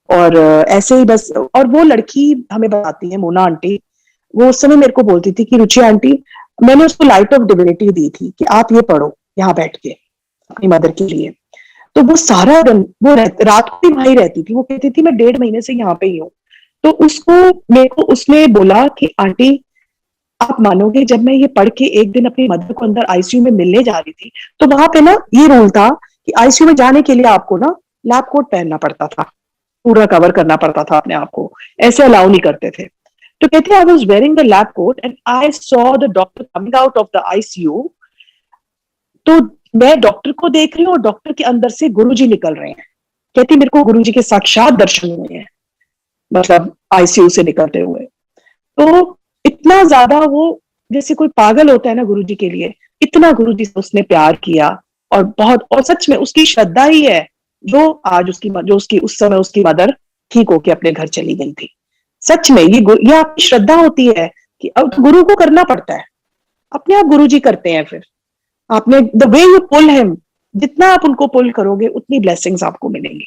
और ऐसे ही बस। और वो लड़की हमें बताती है, मोना आंटी, वो उस समय मेरे को बोलती थी कि रुचि आंटी, मैंने उसको लाइट ऑफ डिविनिटी दी थी कि आप ये पढ़ो यहाँ बैठ के अपनी मदर के लिए। तो वो सारा दिन वो रात को भी वहीं रहती थी। वो कहती थी मैं 1.5 महीने से यहाँ पे ही हूँ। तो उसको, मेरे को उसने बोला कि आंटी आप मानोगे, जब मैं ये पढ़ के एक दिन अपनी मदर को अंदर आईसीयू में मिलने जा रही थी, तो वहां पे ना ये रूल था कि आईसीयू में जाने के लिए आपको ना लैब कोट पहनना पड़ता था, पूरा कवर करना पड़ता था अपने आप को, ऐसे अलाउ नहीं करते थे। तो कहते I was wearing the lab coat and I saw the doctor coming out of the ICU. तो मैं डॉक्टर को देख रही हूँ और डॉक्टर के अंदर से गुरुजी निकल रहे हैं। कहती मेरे को गुरुजी के साक्षात दर्शन हुए हैं, मतलब आईसीयू से निकलते हुए। तो इतना ज्यादा वो, जैसे कोई पागल होता है ना गुरुजी के लिए, इतना गुरुजी से उसने प्यार किया। और बहुत, और सच में उसकी श्रद्धा ही है जो आज उसकी उस समय उसकी मदर ठीक होके अपने घर चली गई थी। सच में ये आपकी श्रद्धा होती है कि अब गुरु को करना पड़ता है, अपने आप गुरुजी करते हैं। फिर आपने the way you pull him, जितना आप उनको पुल करोगे उतनी ब्लेसिंग्स आपको मिलेंगी।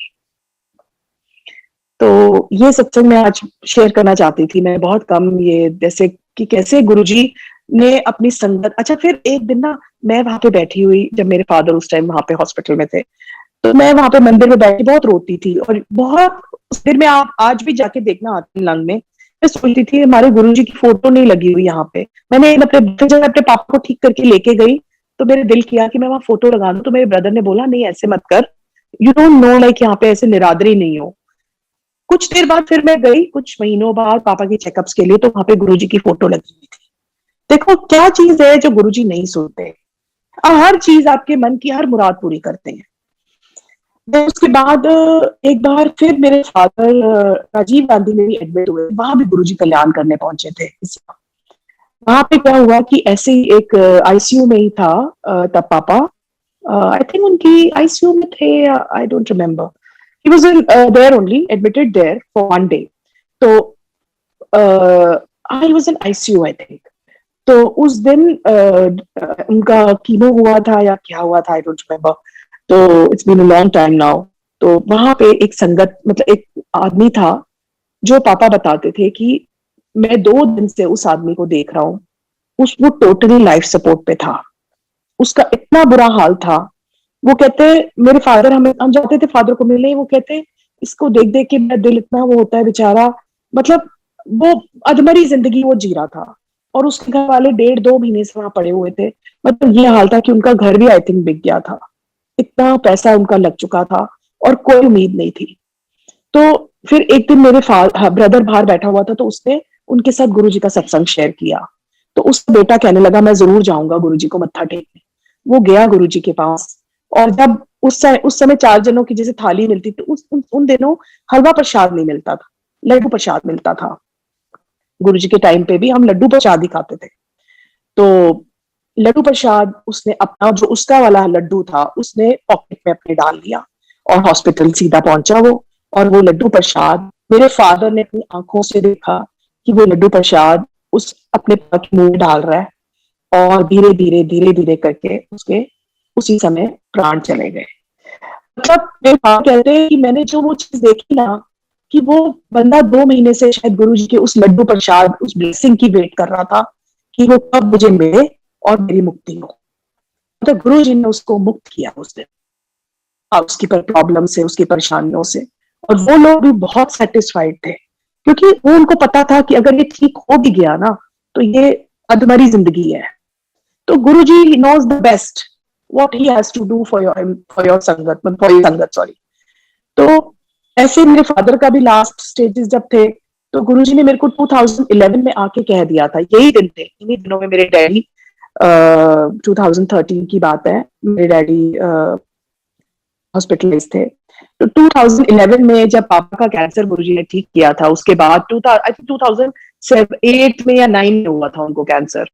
तो ये सत्संग मैं आज शेयर करना चाहती थी। मैं बहुत कम ये, जैसे कि कैसे गुरुजी ने अपनी संगत। अच्छा, फिर एक दिन ना मैं वहां पे बैठी हुई, जब मेरे फादर उस टाइम वहां पे हॉस्पिटल में थे, तो मैं वहां पे मंदिर में बैठी बहुत रोती थी। और बहुत, उस दिन में आप आज भी जाके देखना आती लंग में, मैं सोचती थी हमारे गुरुजी की फोटो नहीं लगी हुई यहाँ पे। मैंने जब अपने पापा को ठीक करके लेके गई, तो मेरे दिल किया कि मैं वहां फोटो लगा दूं। तो मेरे ब्रदर ने बोला नहीं ऐसे मत कर, यू डोंट नो लाइक यहाँ पे ऐसे निरादरी नहीं हो। कुछ देर बाद फिर मैं गई, कुछ महीनों बाद पापा के चेकअप्स के लिए, तो वहां पे गुरुजी की फोटो लगी हुई थी। देखो क्या चीज है जो गुरुजी नहीं सुनते, हर चीज आपके मन की हर मुराद पूरी करते हैं। उसके बाद एक बार फिर मेरे फादर राजीव गांधी में भी एडमिट हुए, वहां भी गुरुजी कल्याण करने पहुंचे थे। वहां पे क्या हुआ कि ऐसे ही एक आईसीयू में ही था तब पापा, आई थिंक उनकी आईसीयू में थे, आई don't remember, he was in there only admitted there for 1 day. तो I was in ICU I think. तो उस दिन उनका कीमो हुआ था या क्या हुआ था, आई डोंट रिमेम्बर। तो it's been a long time now. तो वहां पे एक संगत, मतलब एक आदमी था, जो पापा बताते थे कि मैं 2 दिन से उस आदमी को देख रहा हूँ, वो टोटली लाइफ सपोर्ट पे था, उसका इतना बुरा हाल था। वो कहते, मेरे फादर, हम जाते थे फादर को मिलने, वो कहते इसको देख देख के मेरा दिल इतना वो होता है बेचारा, मतलब वो अधमरी जिंदगी वो जी रहा था। और उसके घर वाले 1.5-2 महीने से वहां पड़े हुए थे। मतलब ये हाल था कि उनका घर भी आई थिंक बिक गया था, इतना पैसा उनका लग चुका था और कोई उम्मीद नहीं थी। तो फिर एक दिन मेरे ब्रदर बाहर बैठा हुआ था, तो उसने उनके साथ गुरुजी का सत्संग शेयर किया। तो उसका बेटा कहने लगा मैं जरूर जाऊंगा गुरुजी को मत्था टेकने। वो गया गुरुजी के पास, और जब उस समय 4 जनों की जैसे थाली मिलती थी, उन दिनों हलवा प्रसाद नहीं मिलता था, लड्डू प्रसाद मिलता था। गुरुजी के टाइम पे भी हम लड्डू प्रसाद ही खाते थे। तो लड्डू प्रसाद उसने अपना, जो उसका वाला लड्डू था, उसने पॉकेट में अपने डाल लिया और हॉस्पिटल सीधा पहुंचा वो। और वो लड्डू प्रसाद मेरे फादर ने अपनी आंखों से देखा कि वो लड्डू प्रसाद उस अपने मुंह में डाल रहा है, और धीरे धीरे धीरे धीरे करके उसके उसी समय प्राण चले गए। मतलब मेरे पापा कहते हैं कि मैंने जो वो चीज देखी ना, कि वो बंदा 2 महीने से शायद गुरुजी के उस लड्डू प्रसाद, उस ब्लेसिंग की वेट कर रहा था कि वो कब मुझे मिले और मेरी मुक्ति हो। तो गुरु जी ने उसको मुक्त किया उस दिन, उसकी प्रॉब्लम से, उसकी परेशानियों से। और वो लोग भी बहुत सेटिस्फाइड थे, क्योंकि वो उनको पता था कि अगर ये ठीक हो भी गया ना, तो ये अधमरी जिंदगी है। तो Guru ji knows the best what he has to do for your sangat, for your sangat, sorry. तो ऐसे मेरे फादर का भी लास्ट स्टेजेस जब थे, तो गुरुजी ने मेरे को 2011 में आके कह दिया था, यही दिन थे, इन्हीं दिनों में मेरे डैडी 2013 की बात है, मेरे डैडी हॉस्पिटलाइज थे। तो 2011 में जब पापा का कैंसर गुरुजी ने ठीक किया था, उसके बाद 2008 में या 9 में हुआ था उनको कैंसर।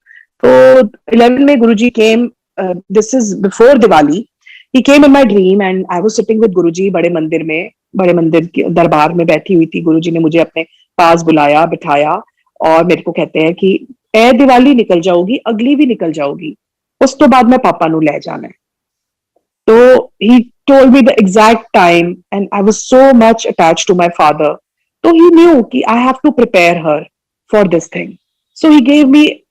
तो 11 में Guruji came, this is before Diwali, he came in my dream and I was sitting with गुरुजी बड़े मंदिर में, बड़े मंदिर के दरबार में बैठी हुई थी। गुरुजी ने मुझे अपने पास बुलाया, बिठाया, और मेरे को कहते हैं कि ए दिवाली निकल जाओगी, अगली भी निकल जाओगी, उस तो बाद में पापा नु ले जाना है। तो he told me the exact time and I was so much attached to my father. तो he knew कि I have to prepare her for this thing. So he gave me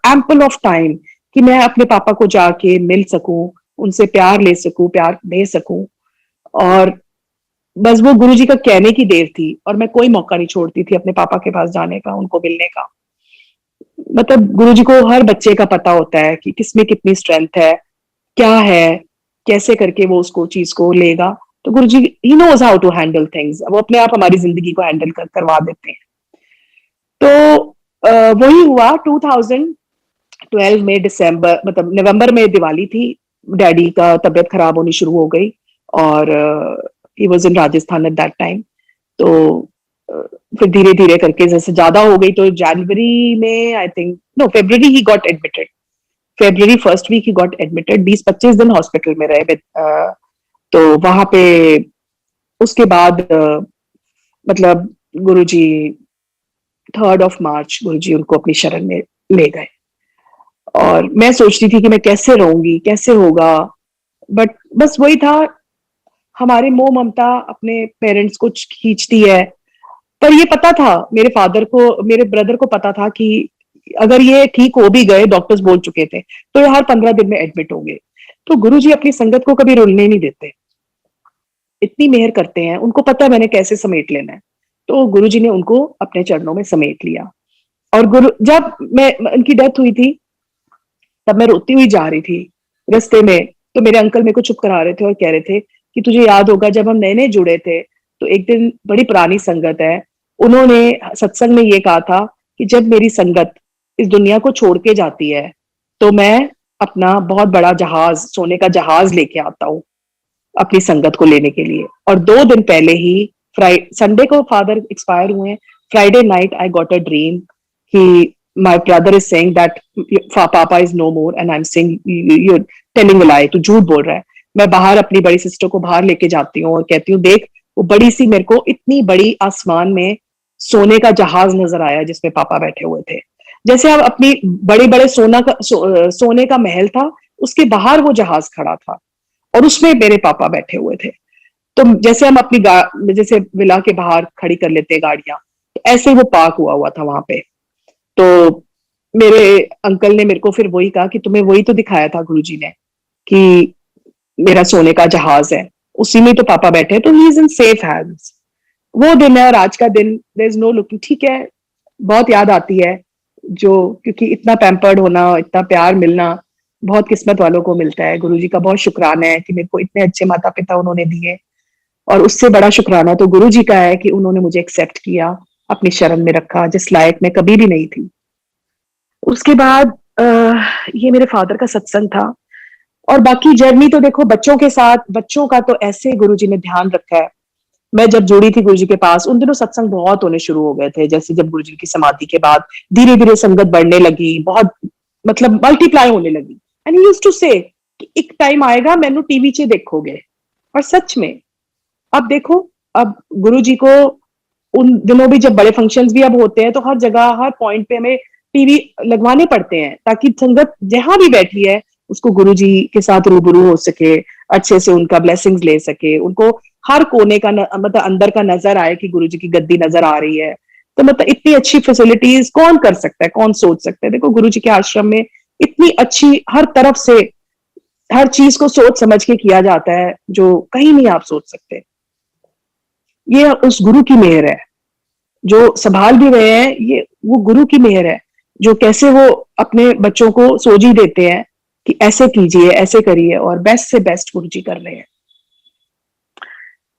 ample of time कि मैं अपने पापा को जाके मिल सकूं, उनसे प्यार ले सकूं, प्यार दे सकूं। और बस वो गुरुजी का कहने की देर थी, और मैं कोई मौका नहीं छोड़ती थी अपने पापा के पास जाने का, उनको मिलने का। मतलब गुरुजी को हर बच्चे का पता होता है कि किसमें कितनी स्ट्रेंथ है, क्या है, कैसे करके वो उसको चीज को लेगा। तो Guruji he knows how to handle things, वो अपने आप हमारी जिंदगी को हैंडल करवा देते हैं। तो वही हुआ 2012 में, दिसंबर मतलब नवंबर में दिवाली थी, डैडी का तबीयत खराब होनी शुरू हो गई, और he was in Rajasthan eight that time. तो फिर धीरे धीरे करके जैसे ज्यादा हो गई, तो जनवरी में, आई थिंक नो, फरवरी ही गॉट एडमिटेड, फरवरी first week he got admitted, 20-25 दिन हॉस्पिटल में रहे। तो वहां पे उसके बाद मतलब गुरुजी 3 मार्च गुरुजी उनको अपनी शरण में ले गए। और मैं सोचती थी कि मैं कैसे रहूंगी, कैसे होगा, बट बस वही था, हमारे मोह ममता अपने पेरेंट्स को खींचती है। पर ये पता था मेरे फादर को, मेरे ब्रदर को पता था कि अगर ये ठीक हो भी गए, डॉक्टर्स बोल चुके थे, तो ये हर 15 दिन में एडमिट होंगे। तो गुरुजी अपनी संगत को कभी रुलने नहीं देते, इतनी मेहर करते हैं, उनको पता है मैंने कैसे समेट लेना है। तो गुरुजी ने उनको अपने चरणों में समेट लिया। और जब मैं उनकी डेथ हुई थी, तब मैं रोती हुई जा रही थी रास्ते में, तो मेरे अंकल मेरे को चुप करा रहे थे और कह रहे थे कि तुझे याद होगा जब हम नए नए जुड़े थे, तो एक दिन, बड़ी पुरानी संगत है, उन्होंने सत्संग में ये कहा था कि जब मेरी संगत इस दुनिया को छोड़ के जाती है, तो मैं अपना बहुत बड़ा जहाज, सोने का जहाज लेके आता हूँ अपनी संगत को लेने के लिए। और 2 दिन पहले ही, संडे को फादर एक्सपायर हुए, Friday night I got a dream कि my brother is saying that papa is no more and I'm saying you're telling a lie, तू झूठ बोल रहा है। मैं बाहर अपनी बड़ी सिस्टर को बाहर लेके जाती हूँ और कहती हूँ, देख वो बड़ी सी, मेरे को इतनी बड़ी आसमान में सोने का जहाज नजर आया जिसमें पापा बैठे हुए थे। जैसे अब अपनी बड़े बड़े सोने का महल था, उसके बाहर वो जहाज खड़ा था और उसमें मेरे पापा बैठे हुए थे। तो जैसे हम अपनी जैसे विला के बाहर खड़ी कर लेते हैं गाड़ियां, तो ऐसे वो पार्क हुआ था वहां पे। तो मेरे अंकल ने मेरे को फिर वही कहा कि तुम्हें वही तो दिखाया था गुरुजी ने कि मेरा सोने का जहाज है, उसी में तो पापा बैठे हैं, तो he is in safe hands. वो दिन है और आज का दिन, देयर इज नो लुकिंग। ठीक है, बहुत याद आती है, जो क्योंकि इतना पैम्पर्ड होना, इतना प्यार मिलना बहुत किस्मत वालों को मिलता है। गुरुजी का बहुत शुक्राना है कि मेरे को इतने अच्छे माता पिता उन्होंने दिए, और उससे बड़ा शुक्राना तो गुरुजी का है कि उन्होंने मुझे एक्सेप्ट किया, अपनी शरण में रखा, जिस लायक मैं कभी भी नहीं थी। उसके बाद ये मेरे फादर का सत्संग था। और बाकी जर्नी तो देखो बच्चों के साथ, बच्चों का तो ऐसे गुरुजी ने ध्यान रखा है। मैं जब जुड़ी थी गुरुजी के पास उन दिनों सत्संग बहुत होने शुरू हो गए थे, जैसे जब गुरुजी की समाधि के बाद धीरे धीरे संगत बढ़ने लगी, बहुत मतलब मल्टीप्लाई होने लगी। एंड ही यूज्ड टू से कि एक टाइम आएगा मैनू टीवी च देखोगे, और सच में अब देखो, अब गुरुजी को उन दिनों भी जब बड़े फंक्शंस भी अब होते हैं तो हर जगह हर पॉइंट पे हमें टीवी लगवाने पड़ते हैं, ताकि संगत जहां भी बैठी है उसको गुरुजी के साथ रूबरू हो सके, अच्छे से उनका ब्लेसिंग्स ले सके, उनको हर कोने का मतलब अंदर का नजर आए कि गुरुजी की गद्दी नजर आ रही है। तो मतलब इतनी अच्छी फैसिलिटीज कौन कर सकता है, कौन सोच सकता है? देखो गुरुजी के आश्रम में इतनी अच्छी हर तरफ से हर चीज को सोच समझ के किया जाता है जो कहीं नहीं आप सोच सकते। ये उस गुरु की मेहर है, जो संभाल भी रहे हैं, ये वो गुरु की मेहर है, जो कैसे वो अपने बच्चों को सोझी देते हैं कि ऐसे कीजिए, ऐसे करिए, और बेस्ट से बेस्ट गुरु जी कर रहे हैं।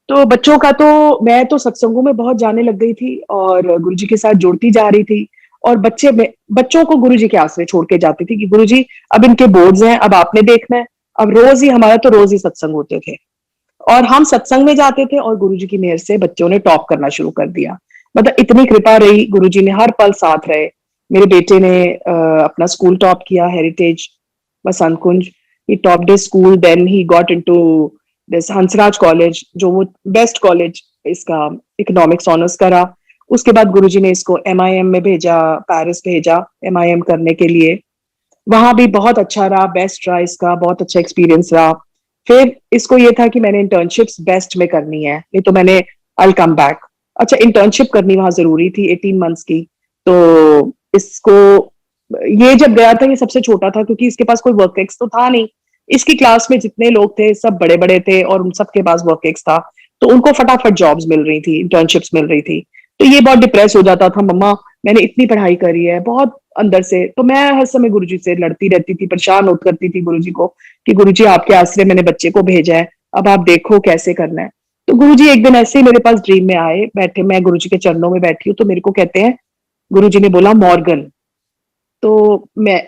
तो बच्चों का तो मैं तो सत्संगों में बहुत जाने लग गई थी और गुरु जी के साथ जुड़ती जा रही थी, और बच्चों को गुरु जी के आसरे छोड़ के जाती थी कि गुरु जी अब इनके बोर्ड्स हैं, अब आपने देखना है। अब रोज ही हमारा तो रोज ही सत्संग होते थे, और हम सत्संग में जाते थे और गुरुजी की मेहर से बच्चों ने टॉप करना शुरू कर दिया। मतलब इतनी कृपा रही, गुरुजी ने हर पल साथ रहे। मेरे बेटे ने अपना स्कूल टॉप किया, heritage Basant Kunj. He topped his school, then he got into this Hansraj college, जो वो बेस्ट कॉलेज इसका इकोनॉमिक्स ऑनर्स करा। उसके बाद गुरुजी ने इसको MIM में भेजा, पेरिस भेजा MIM करने के लिए। वहां भी बहुत अच्छा रहा, बेस्ट रहा इसका, बहुत अच्छा एक्सपीरियंस रहा। फिर इसको ये था कि मैंने इंटर्नशिप्स बेस्ट में करनी है, नहीं तो मैंने आई कम बैक। अच्छा, इंटर्नशिप करनी वहां जरूरी थी 18 मंथ्स की। तो इसको ये जब गया था, ये सबसे छोटा था क्योंकि इसके पास कोई वर्क एक्स तो था नहीं। इसकी क्लास में जितने लोग थे सब बड़े बड़े थे और उन सबके पास वर्क एक्स था, तो उनको फटाफट जॉब्स मिल रही थी, इंटर्नशिप्स मिल रही थी। तो ये बहुत डिप्रेस हो जाता था, मम्मा मैंने इतनी पढ़ाई करी है बहुत अंदर से। तो मैं हर समय गुरुजी से लड़ती रहती थी, परेशान होती करती थी गुरुजी को कि गुरुजी आपके आश्रय मैंने बच्चे को भेजा है, अब आप देखो कैसे करना है। तो गुरुजी एक दिन ऐसे ही मेरे पास ड्रीम में आए, बैठे, मैं गुरुजी के चरणों में बैठी हूँ, तो मेरे को कहते हैं, गुरुजी ने बोला मॉर्गन। तो मैं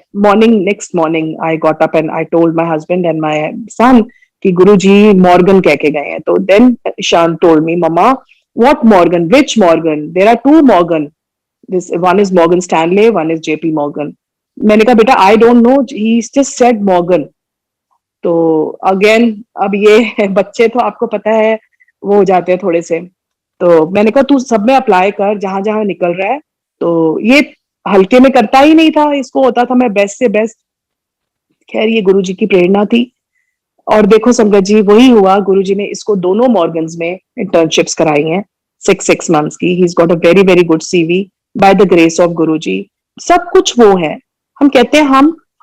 next morning I got up and I told my husband and my son कि गुरुजी मॉर्गन कह के गए हैं। तो then Ishan told me, mamma what Morgan, which Morgan, there are two Morgan, this one is Morgan Stanley, one is JP Morgan. मैंने कहा बेटा I don't know, he just said Morgan. तो अगेन अब ये बच्चे तो आपको पता है वो हो जाते हैं थोड़े से। तो मैंने कहा तू सब में अप्लाई कर जहां जहां निकल रहा है। तो ये हल्के में करता ही नहीं था, इसको होता था मैं बेस्ट से बेस्ट। खैर ये गुरुजी की प्रेरणा थी, और देखो संगत जी वही हुआ, गुरुजी ने इसको दोनों मॉर्गन्स में इंटर्नशिप्स कराई हैं, 6 मंथ्स की। He is got a very very good CV by the grace of Guruji. सब कुछ वो है। हम कहते हैं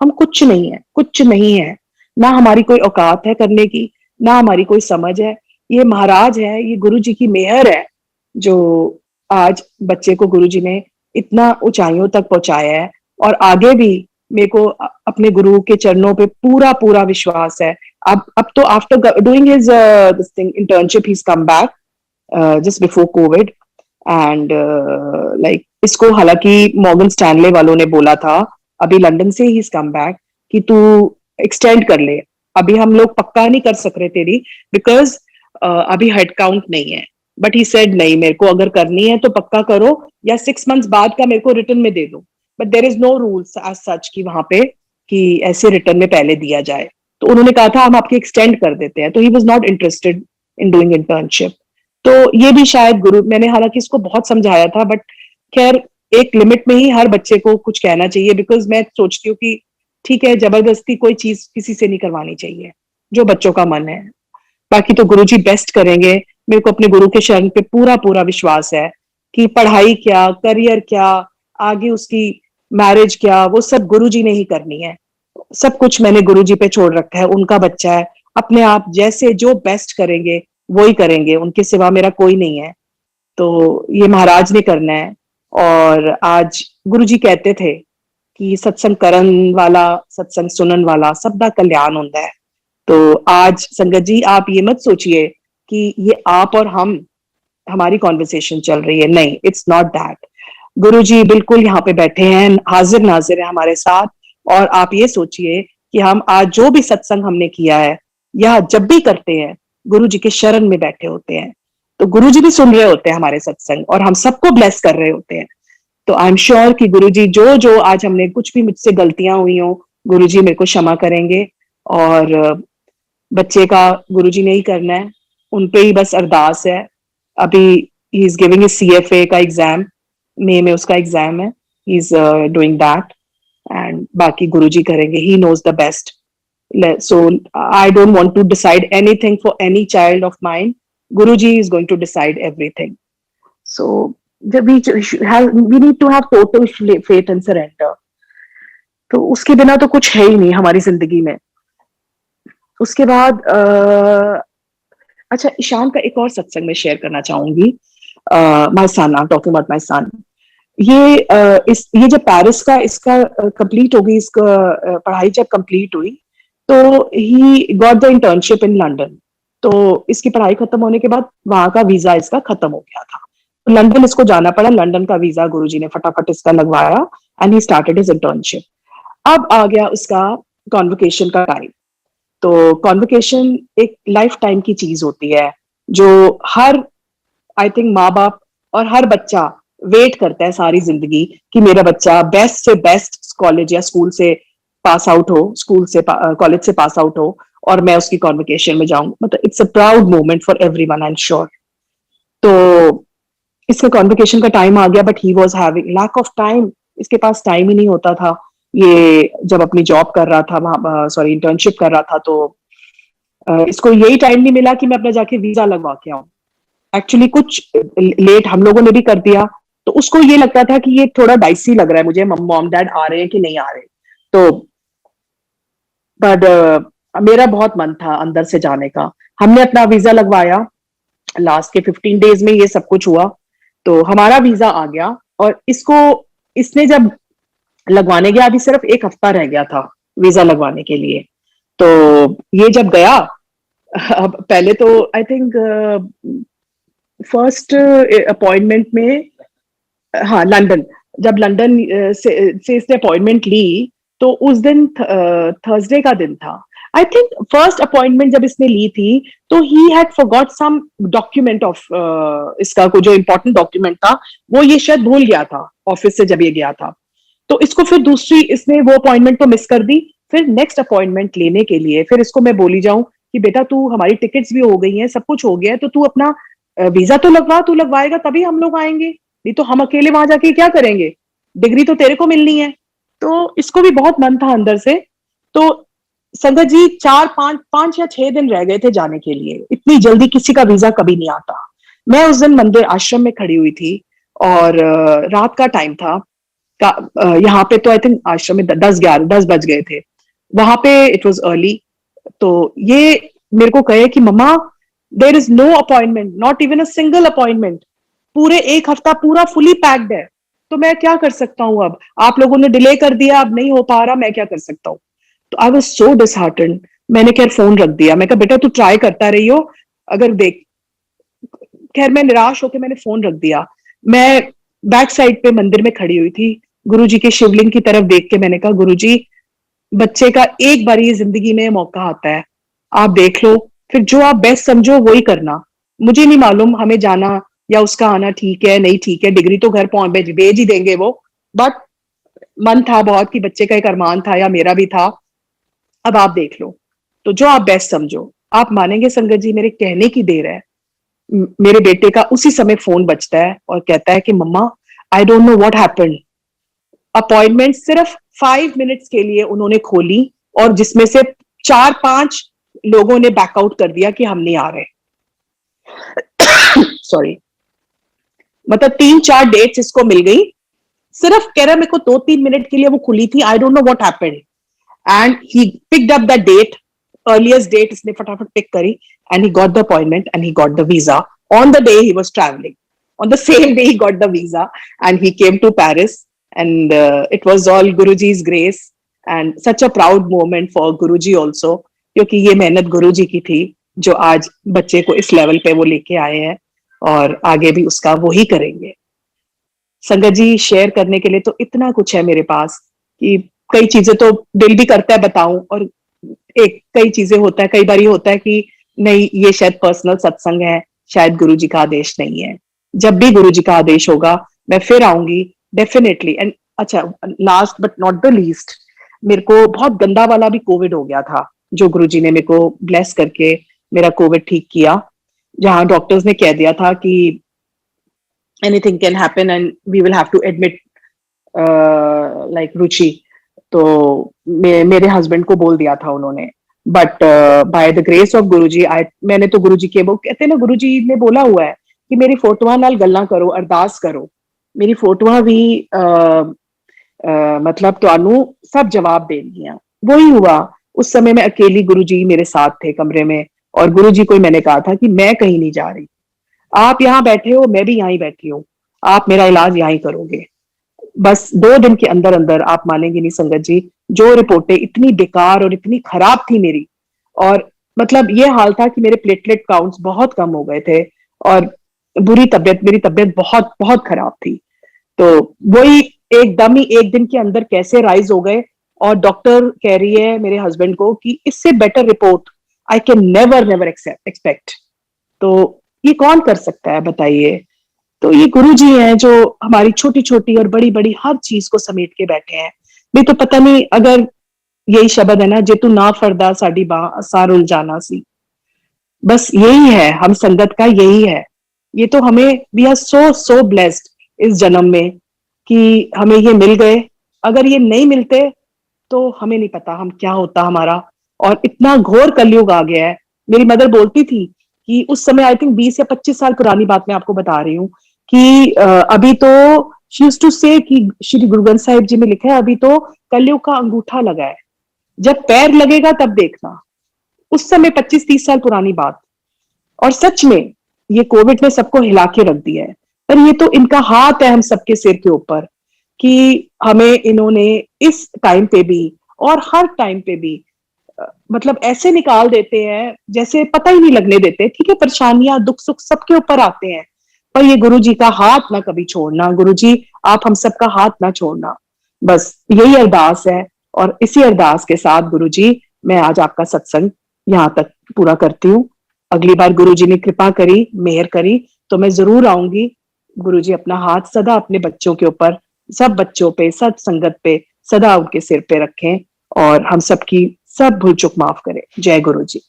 हम कुछ नहीं है, कुछ नहीं है, ना हमारी कोई औकात है करने की, ना हमारी कोई समझ है। ये महाराज है, ये गुरुजी की मेहर है, जो आज बच्चे को गुरुजी ने इतना ऊंचाइयों तक पहुंचाया है। और आगे भी मेरे को अपने गुरु के चरणों पे पूरा पूरा विश्वास है। अब तो after doing his this thing internship he's come back just before COVID, and like इसको हालांकि मॉर्गन स्टैनले वालों ने बोला था अभी लंदन से ही कम बैक कि तू एक्सटेंड कर ले। अभी हम लोग पक्का नहीं कर सक रहे तेरी, बिकॉज अभी हेड काउंट नहीं है। बट ही सेड नहीं, मेरे को अगर करनी है तो पक्का करो, या 6 मंथ्स बाद का मेरे को रिटर्न में दे दो। But there is no rules as such कि वहां पे कि ऐसे रिटर्न में पहले दिया जाए। तो उन्होंने कहा था हम आपकी एक्सटेंड कर देते हैं, तो he was not interested in doing internship. तो ये भी शायद गुरु, मैंने हालांकि इसको बहुत समझाया था, बट खैर एक लिमिट में ही हर बच्चे को कुछ कहना चाहिए, बिकॉज मैं सोचती हूँ कि ठीक है जबरदस्ती कोई चीज किसी से नहीं करवानी चाहिए, जो बच्चों का मन है। बाकी तो गुरुजी बेस्ट करेंगे। मेरे को अपने गुरु के शरण पे पूरा पूरा विश्वास है कि पढ़ाई क्या, करियर क्या, आगे उसकी मैरिज क्या, वो सब गुरुजी ने ही करनी है। सब कुछ मैंने गुरुजी पे छोड़ रखा है, उनका बच्चा है, अपने आप जैसे जो बेस्ट करेंगे वो ही करेंगे, उनके सिवा मेरा कोई नहीं है। तो ये महाराज ने करना है। और आज गुरुजी कहते थे कि सत्संग करन वाला, सत्संग सुनन वाला सब दा कल्याण होता है। तो आज संगत जी आप ये मत सोचिए कि ये आप और हम हमारी कॉन्वर्सेशन चल रही है, नहीं, इट्स नॉट दैट। गुरुजी बिल्कुल यहाँ पे बैठे हैं, हाजिर नाजिर है हमारे साथ। और आप ये सोचिए कि हम आज जो भी सत्संग हमने किया है या जब भी करते हैं, गुरु जी के शरण में बैठे होते हैं, तो गुरु जी भी सुन रहे होते हैं हमारे सत्संग और हम सबको ब्लेस कर रहे होते हैं। तो आई एम श्योर कि गुरु जी जो जो आज हमने कुछ भी मुझसे गलतियां हुई हो, गुरु जी मेरे को क्षमा करेंगे। और बच्चे का गुरु जी ने ही करना है, उन पे ही बस अरदास है। अभी ही इज गिविंग CFA का एग्जाम, मई में उसका एग्जाम है, he is doing that, and बाकी गुरु जी करेंगे, he knows the best. So I don't want to decide anything for any child of mine. Guruji is going to decide everything. So we need to have total faith and surrender. तो उसके बिना तो कुछ है ही नहीं हमारी जिंदगी में। उसके बाद अच्छा, ईशान का एक और सत्संग में शेयर करना चाहूंगी। My son, I am talking about my son. ये जब पेरिस का इसका कंप्लीट हो गई, इसका पढ़ाई जब कंप्लीट हुई, तो ही got the internship in London. तो इसकी पढ़ाई खत्म होने के बाद वहां का वीजा इसका खत्म हो गया था, तो लंदन इसको जाना पड़ा। लंदन का वीजा गुरुजी ने फटाफट इसका लगवाया and he started his internship. अब आ गया उसका कॉन्वोकेशन का टाइम। तो कॉन्वोकेशन एक लाइफ टाइम की चीज होती है जो हर, आई थिंक, माँ बाप और हर बच्चा वेट करता है सारी जिंदगी कि मेरा बच्चा बेस्ट से बेस्ट कॉलेज या स्कूल से पास आउट हो, स्कूल से कॉलेज से पास आउट हो और मैं उसकी कॉन्वोकेशन में जाऊं। मतलब it's a proud moment for everyone, I am sure. तो इसका कॉन्वोकेशन का टाइम आ गया, but he was having lack of time. इसके पास टाइम ही नहीं होता था। ये जब अपनी जॉब कर रहा था वहां, सॉरी इंटर्नशिप कर रहा था, तो इसको यही टाइम नहीं मिला कि मैं अपना जाके वीजा लगवा के आऊं। एक्चुअली कुछ लेट हम लोगों ने भी कर दिया, तो उसको ये लगता था कि ये थोड़ा डाइसी लग रहा है मुझे, मॉम डैड आ रहे हैं कि नहीं आ रहे। तो बट मेरा बहुत मन था अंदर से जाने का। हमने अपना वीजा लगवाया, लास्ट के 15 डेज में ये सब कुछ हुआ, तो हमारा वीजा आ गया। और इसने जब लगवाने गया, अभी सिर्फ 1 हफ्ता रह गया था वीजा लगवाने के लिए। तो ये जब गया, अब पहले तो आई थिंक फर्स्ट अपॉइंटमेंट में, हाँ लंदन, जब लंदन से इसने अपॉइंटमेंट ली, तो उस दिन थर्सडे का दिन था। आई थिंक फर्स्ट अपॉइंटमेंट जब इसने ली थी, तो he had forgot some document of, इसका कोई जो इंपॉर्टेंट डॉक्यूमेंट था वो ये शायद भूल गया था ऑफिस से जब ये गया था। तो इसको फिर दूसरी, इसने वो अपॉइंटमेंट तो मिस कर दी। फिर नेक्स्ट अपॉइंटमेंट लेने के लिए फिर इसको मैं बोली जाऊं कि बेटा तू, हमारी टिकट्स भी हो गई हैं, सब कुछ हो गया है, तो तू अपना वीजा तो लगवा, तू लगवाएगा तभी हम लोग आएंगे, नहीं तो हम अकेले वहां जाके क्या करेंगे, डिग्री तो तेरे को मिलनी है। तो इसको भी बहुत मन था अंदर से। तो संगत जी 5 या 6 दिन रह गए थे जाने के लिए। इतनी जल्दी किसी का वीजा कभी नहीं आता। मैं उस दिन मंदिर आश्रम में खड़ी हुई थी और रात का टाइम था। यहाँ पे तो आई थिंक आश्रम में 10 बज गए थे, वहां पे इट वाज अर्ली। तो ये मेरे को कहे कि mama there is no appointment, not even a single appointment, पूरे 1 हफ्ता पूरा फुली पैक्ड है, तो मैं क्या कर सकता हूँ। अब आप लोगों ने डिले कर दिया, अब नहीं हो पा रहा, मैं क्या कर सकता हूँ। तो आई वाज सो डिसहार्टेंड। मैंने खैर फोन रख दिया। मैं कहा बेटा तू ट्राई करता रही हो, अगर देख। खैर मैं निराश होकर मैंने फोन रख दिया। मैं बैक साइड पे मंदिर में खड़ी हुई थी, गुरुजी के शिवलिंग की तरफ देख के मैंने कहा गुरुजी, बच्चे का एक बार ये जिंदगी में मौका आता है, आप देख लो, फिर जो आप बेस्ट समझो वही करना। मुझे नहीं मालूम हमें जाना या उसका आना ठीक है नहीं ठीक है, डिग्री तो घर पहुंच भेज ही देंगे वो, बट मन था बहुत कि बच्चे का एक अरमान था, या मेरा भी था। अब आप देख लो, तो जो आप बेस्ट समझो। आप मानेंगे संगत जी, मेरे कहने की देर है, मेरे बेटे का उसी समय फोन बजता है और कहता है कि mama I don't know what happened. Appointment सिर्फ 5 मिनट्स के लिए उन्होंने खोली और जिसमें से 4-5 लोगों ने बैकआउट कर दिया कि हम नहीं आ रहे। सॉरी, मतलब 3-4 डेट्स इसको मिल गई, सिर्फ कह रहा मेरे को 2-3 मिनट के लिए वो खुली थी। I don't know what happened and he picked up the date, earliest date इसने फटाफट पिक करी, and he got the appointment and he got the visa on the day he was travelling. On the same day he got the visa and he came to Paris, and it was all Guruji's grace and such a proud moment for Guruji also, क्योंकि ये मेहनत गुरुजी की थी जो आज बच्चे को इस लेवल पे वो लेके आए हैं और आगे भी उसका वो ही करेंगे। संगत जी शेयर करने के लिए तो इतना कुछ है मेरे पास कि कई चीजें तो दिल भी करता है बताऊं, और एक कई चीजें होता है, कई बार ये होता है कि नहीं ये शायद पर्सनल सत्संग है, शायद गुरु जी का आदेश नहीं है। जब भी गुरु जी का आदेश होगा मैं फिर आऊंगी डेफिनेटली। एंड अच्छा, last but not the least, मेरे को बहुत गंदा वाला भी कोविड हो गया था, जो गुरु जी ने मेरे को ब्लेस करके मेरा कोविड ठीक किया, जहां डॉक्टर्स ने कह दिया था कि anything can happen and we will have to admit like Ruchi. तो मेरे हस्बैंड को बोल दिया था उन्होंने, but by the grace of Guruji I, मैंने तो गुरुजी के, वो कहते हैं ना, गुरुजी ने बोला हुआ है कि मेरी फोटोआं नाल गल्ला करो, अरदास करो, मेरी फोटोआं भी मतलब ਤੁਹਾਨੂੰ सब जवाब देंगियां। वही हुआ, उस समय मैं अकेली, गुरुजी मेरे साथ थे कमरे में, और गुरुजी को मैंने कहा था कि मैं कहीं नहीं जा रही, आप यहाँ बैठे हो, मैं भी यहीं बैठी हूँ, आप मेरा इलाज यहीं करोगे। बस 2 दिन के अंदर अंदर, आप मानेंगे नहीं संगत जी, जो रिपोर्टें इतनी बेकार और इतनी खराब थी मेरी, और मतलब ये हाल था कि मेरे प्लेटलेट काउंट्स बहुत कम हो गए थे, और बुरी तबियत, मेरी तबियत बहुत बहुत खराब थी। तो वही एकदम ही 1 दिन के अंदर कैसे राइज हो गए, और डॉक्टर कह रही है मेरे हस्बैंड को कि इससे better report I can never never expect. तो ये कौन कर सकता है बताइए। तो ये गुरु जी हैं जो हमारी छोटी छोटी और बड़ी बड़ी हर चीज को समेट के बैठे हैं। नहीं तो पता नहीं, अगर यही शब्द है ना, जे तू ना फरदा साडी बाह सार उलझाना सी, बस यही है हम संगत का, यही है। ये तो हमें, we are so so blessed इस जन्म में कि हमें ये मिल गए। अगर ये नहीं मिलते तो हमें नहीं पता हम क्या होता हमारा। और इतना घोर कलयुग आ गया है। मेरी मदर बोलती थी कि उस समय, आई थिंक 20 या 25 साल पुरानी बात मैं आपको बता रही हूँ, कि अभी तो शी यूज्ड टू से कि श्री गुरु ग्रंथ साहिब जी में लिखा है अभी तो कलयुग का अंगूठा लगा है, जब पैर लगेगा तब देखना। उस समय 25-30 साल पुरानी बात। और सच में ये कोविड ने सबको हिला के रख दिया है, पर ये तो इनका हाथ है हम सबके सिर के ऊपर, कि हमें इन्होंने इस टाइम पे भी और हर टाइम पे भी मतलब ऐसे निकाल देते हैं जैसे पता ही नहीं लगने देते। ठीक है, परेशानियां दुख सुख सबके ऊपर आते हैं, पर ये गुरु जी का हाथ ना कभी छोड़ना। गुरु जी, आप हम सबका हाथ ना छोड़ना, बस यही अरदास है। और इसी अरदास के साथ गुरु जी, मैं आज आपका सत्संग यहाँ तक पूरा करती हूँ। अगली बार गुरु जी ने कृपा करी, मेहर करी, तो मैं जरूर आऊंगी। गुरु जी अपना हाथ सदा अपने बच्चों के ऊपर, सब बच्चों पे, सब संगत पे सदा उनके सिर पे रखें, और हम सबकी सब भूल चूक माफ करें। जय गुरु जी।